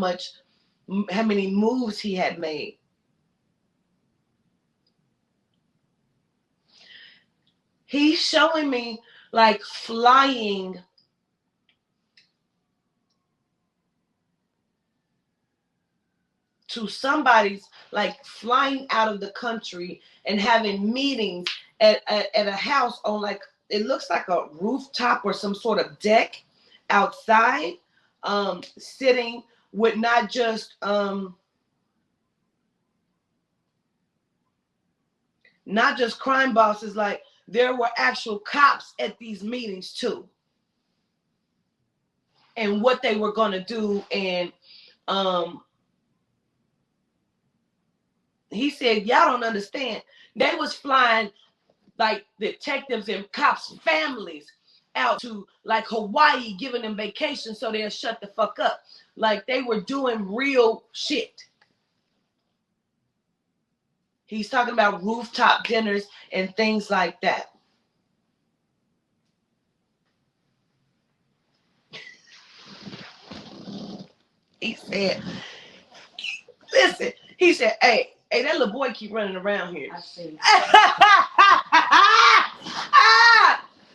Speaker 2: many moves he had made. He's showing me like flying to somebody's, like flying out of the country and having meetings at a house on, like, it looks like a rooftop or some sort of deck outside, sitting with not just crime bosses, like there were actual cops at these meetings too, and what they were going to do. And he said, y'all don't understand. They was flying like detectives and cops' families out to like Hawaii, giving them vacation so they'll shut the fuck up. Like they were doing real shit. He's talking about rooftop dinners and things like that. He said, listen, he said, hey, that little boy keep running around here.
Speaker 3: I see.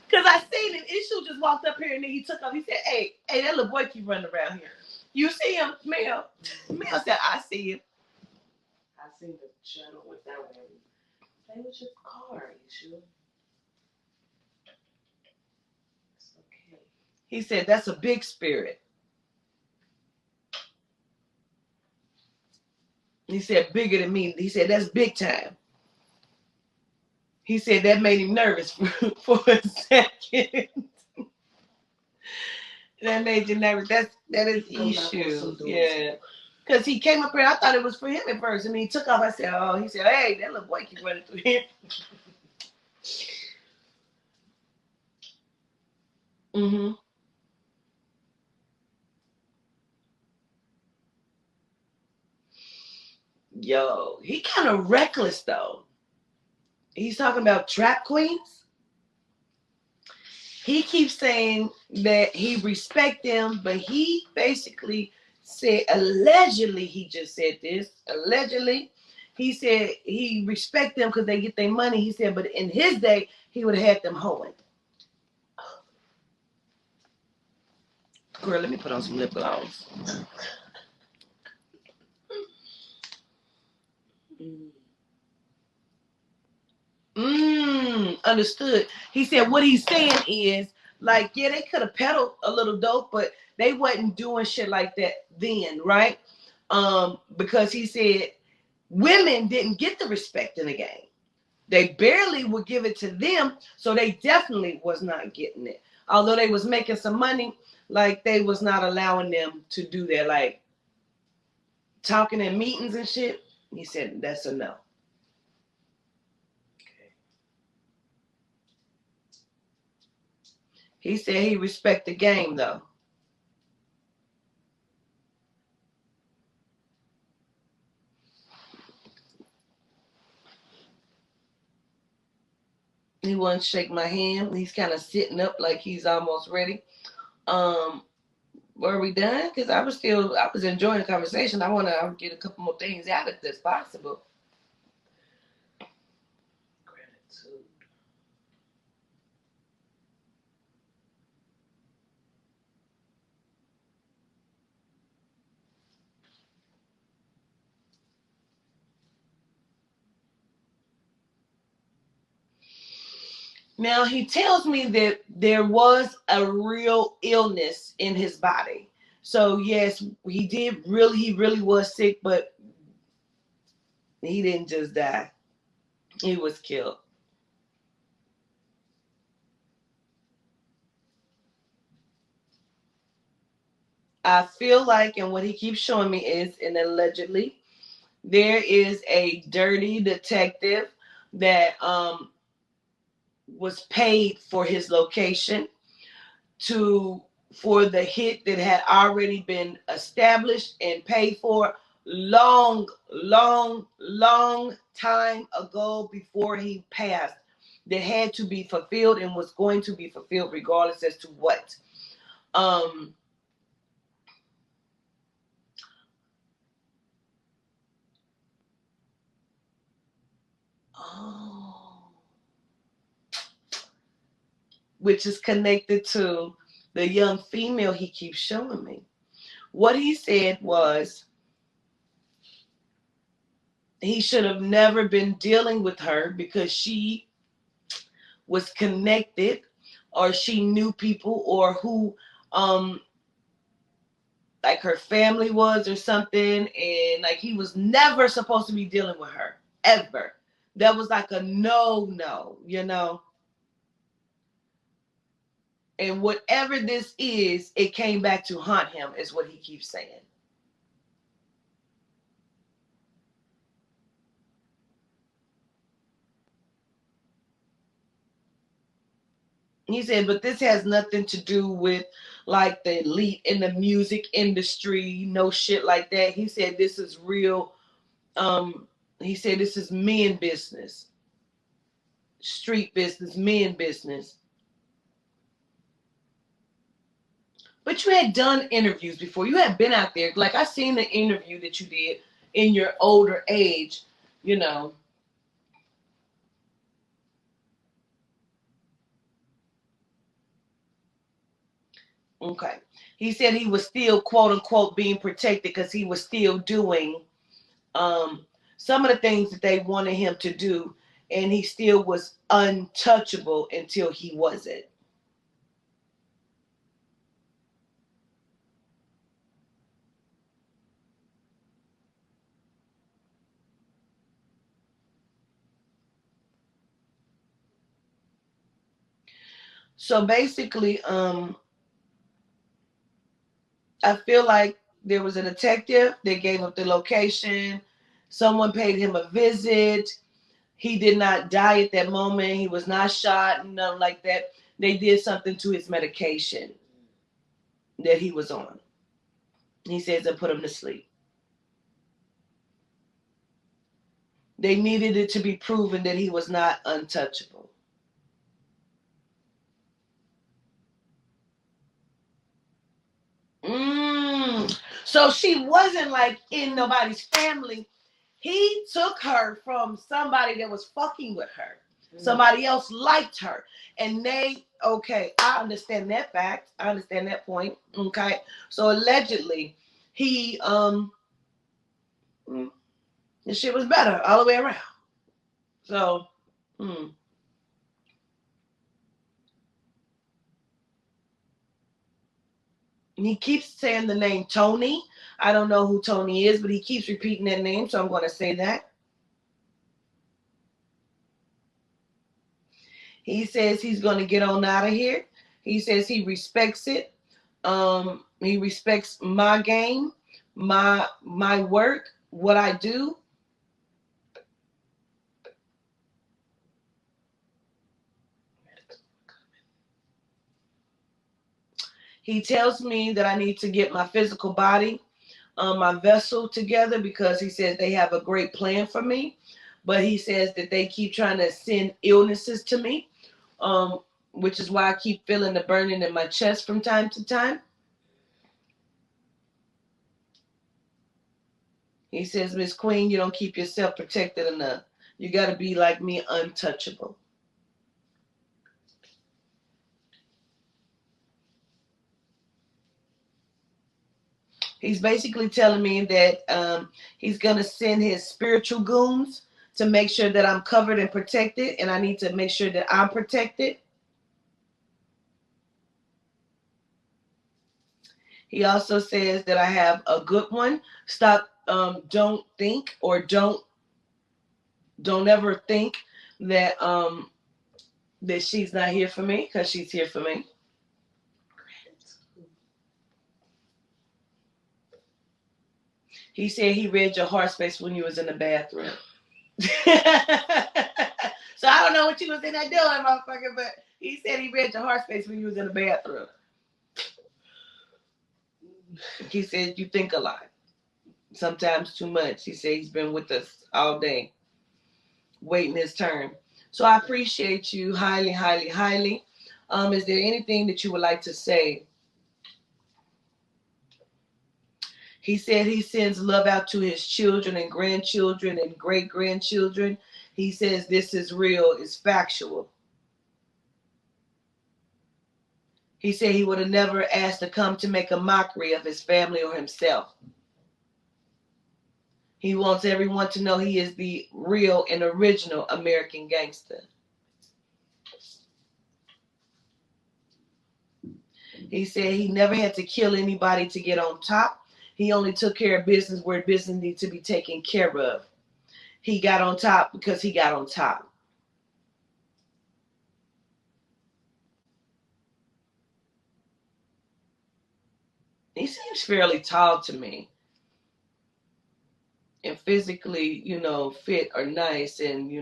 Speaker 2: Because I seen him. Issue just walked up here and then he took off. He said, hey, that little boy keep running around here. You see him, Mel? Mel said, I see him.
Speaker 3: I seen the shadow with that one. Play with your car, Issue. It's okay.
Speaker 2: He said, that's a big spirit. He said, bigger than me. He said, that's big time. He said that made him nervous for a second. That made you nervous. That is issue. Yeah. Because he came up here, I thought it was for him at first. And he took off. I said, oh, he said, hey, that little boy keep running through here. Mm-hmm. Yo, he kind of reckless though. He's talking about trap queens. He keeps saying that he respect them, but he basically said, allegedly, he just said this. Allegedly, he said he respect them because they get their money. He said, but in his day, he would have had them hoeing. Girl, let me put on some lip gloss. Understood. He said what he's saying is, like, yeah, they could have peddled a little dope, but they wasn't doing shit like that then, right? Because he said women didn't get the respect in the game. They barely would give it to them, so they definitely was not getting it. Although they was making some money, like they was not allowing them to do their like talking in meetings and shit. He said that's a no. He said he respect the game though. He wouldn't shake my hand. He's kind of sitting up like he's almost ready. Were we done? Because I was enjoying the conversation. I want to get a couple more things out if that's possible. Gratitude. Now he tells me that there was a real illness in his body. So yes, he really was sick, but he didn't just die. He was killed. I feel like, and what he keeps showing me is, and allegedly, there is a dirty detective that was paid for his location for the hit that had already been established and paid for long time ago before he passed, that had to be fulfilled and was going to be fulfilled regardless as to what. Oh, which is connected to the young female he keeps showing me. What he said was he should have never been dealing with her because she was connected or she knew people or who like her family was or something, and like he was never supposed to be dealing with her ever. That was like a no, you know. And whatever this is, it came back to haunt him, is what he keeps saying. He said, but this has nothing to do with like the elite in the music industry, no shit like that. He said this is real. He said this is men business, street business, men business. But you had done interviews before. You had been out there. Like I seen the interview that you did in your older age, you know. Okay. He said he was still quote unquote being protected because he was still doing some of the things that they wanted him to do, and he still was untouchable until he wasn't. So basically, I feel like there was a detective. They gave up the location. Someone paid him a visit. He did not die at that moment. He was not shot, nothing like that. They did something to his medication that he was on. He says it put him to sleep. They needed it to be proven that he was not untouchable. So she wasn't like in nobody's family. He took her from somebody that was fucking with her. Somebody else liked her. And okay, I understand that fact. I understand that point. Okay. So allegedly, he, the shit was better all the way around. So, he keeps saying the name Tony. I don't know who Tony is, but he keeps repeating that name, so I'm going to say that. He says he's going to get on out of here. He says he respects it. He respects my game, my work, what I do. He tells me that I need to get my physical body, my vessel together, because he says they have a great plan for me. But he says that they keep trying to send illnesses to me, which is why I keep feeling the burning in my chest from time to time. He says, Miss Queen, you don't keep yourself protected enough. You got to be like me, untouchable. He's basically telling me that he's going to send his spiritual goons to make sure that I'm covered and protected, and I need to make sure that I'm protected. He also says that I have a good one. Stop, don't think, or don't ever think that that she's not here for me, because she's here for me. He said he read your heart space when you was in the bathroom. So I don't know what you was in there doing, motherfucker, but he said he read your heart space when you was in the bathroom. He said you think a lot. Sometimes too much. He said he's been with us all day, waiting his turn. So I appreciate you highly, highly, highly. Is there anything that you would like to say? He said he sends love out to his children and grandchildren and great-grandchildren. He says this is real, it's factual. He said he would have never asked to come to make a mockery of his family or himself. He wants everyone to know he is the real and original American gangster. He said he never had to kill anybody to get on top. He only took care of business where business needs to be taken care of. He got on top because he got on top. He seems fairly tall to me. And physically, fit or nice, and,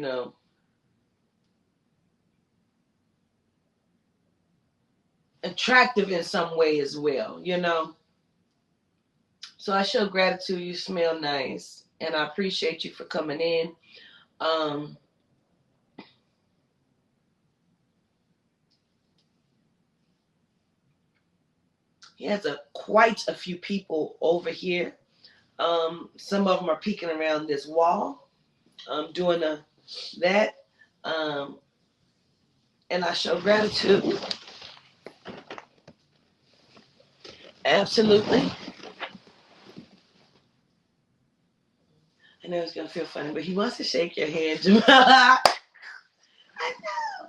Speaker 2: attractive in some way as well, So I show gratitude. You smell nice. And I appreciate you for coming in. He has quite a few people over here. Some of them are peeking around this wall, doing that. And I show gratitude. Absolutely. I know it's going to feel funny, but he wants to shake your hand, Jamala. I know.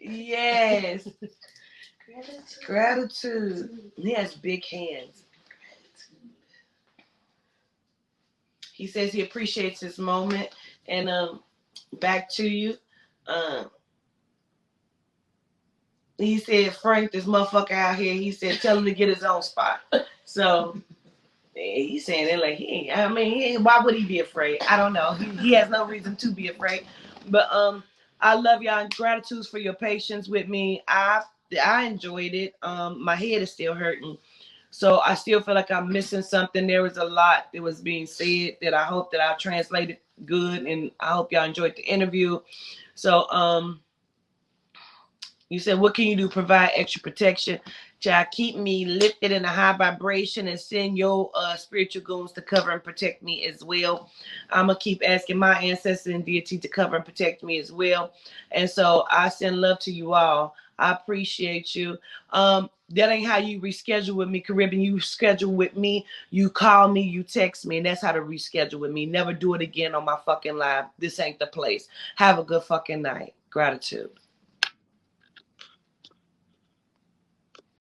Speaker 2: Yes. Gratitude. He has big hands. He says he appreciates this moment. And back to you. He said, Frank, this motherfucker out here, he said, tell him to get his own spot. So he's saying it like why would he be afraid? I don't know. He has no reason to be afraid. But I love y'all and gratitude for your patience with me. I enjoyed it. My head is still hurting. So I still feel like I'm missing something. There was a lot that was being said that I hope that I translated good, and I hope y'all enjoyed the interview. So you said, what can you do? Provide extra protection. Child, keep me lifted in a high vibration and send your spiritual goons to cover and protect me as well. I'm going to keep asking my ancestors and deity to cover and protect me as well. And so I send love to you all. I appreciate you. That ain't how you reschedule with me, Caribbean. You schedule with me, you call me, you text me, and that's how to reschedule with me. Never do it again on my fucking live. This ain't the place. Have a good fucking night. Gratitude.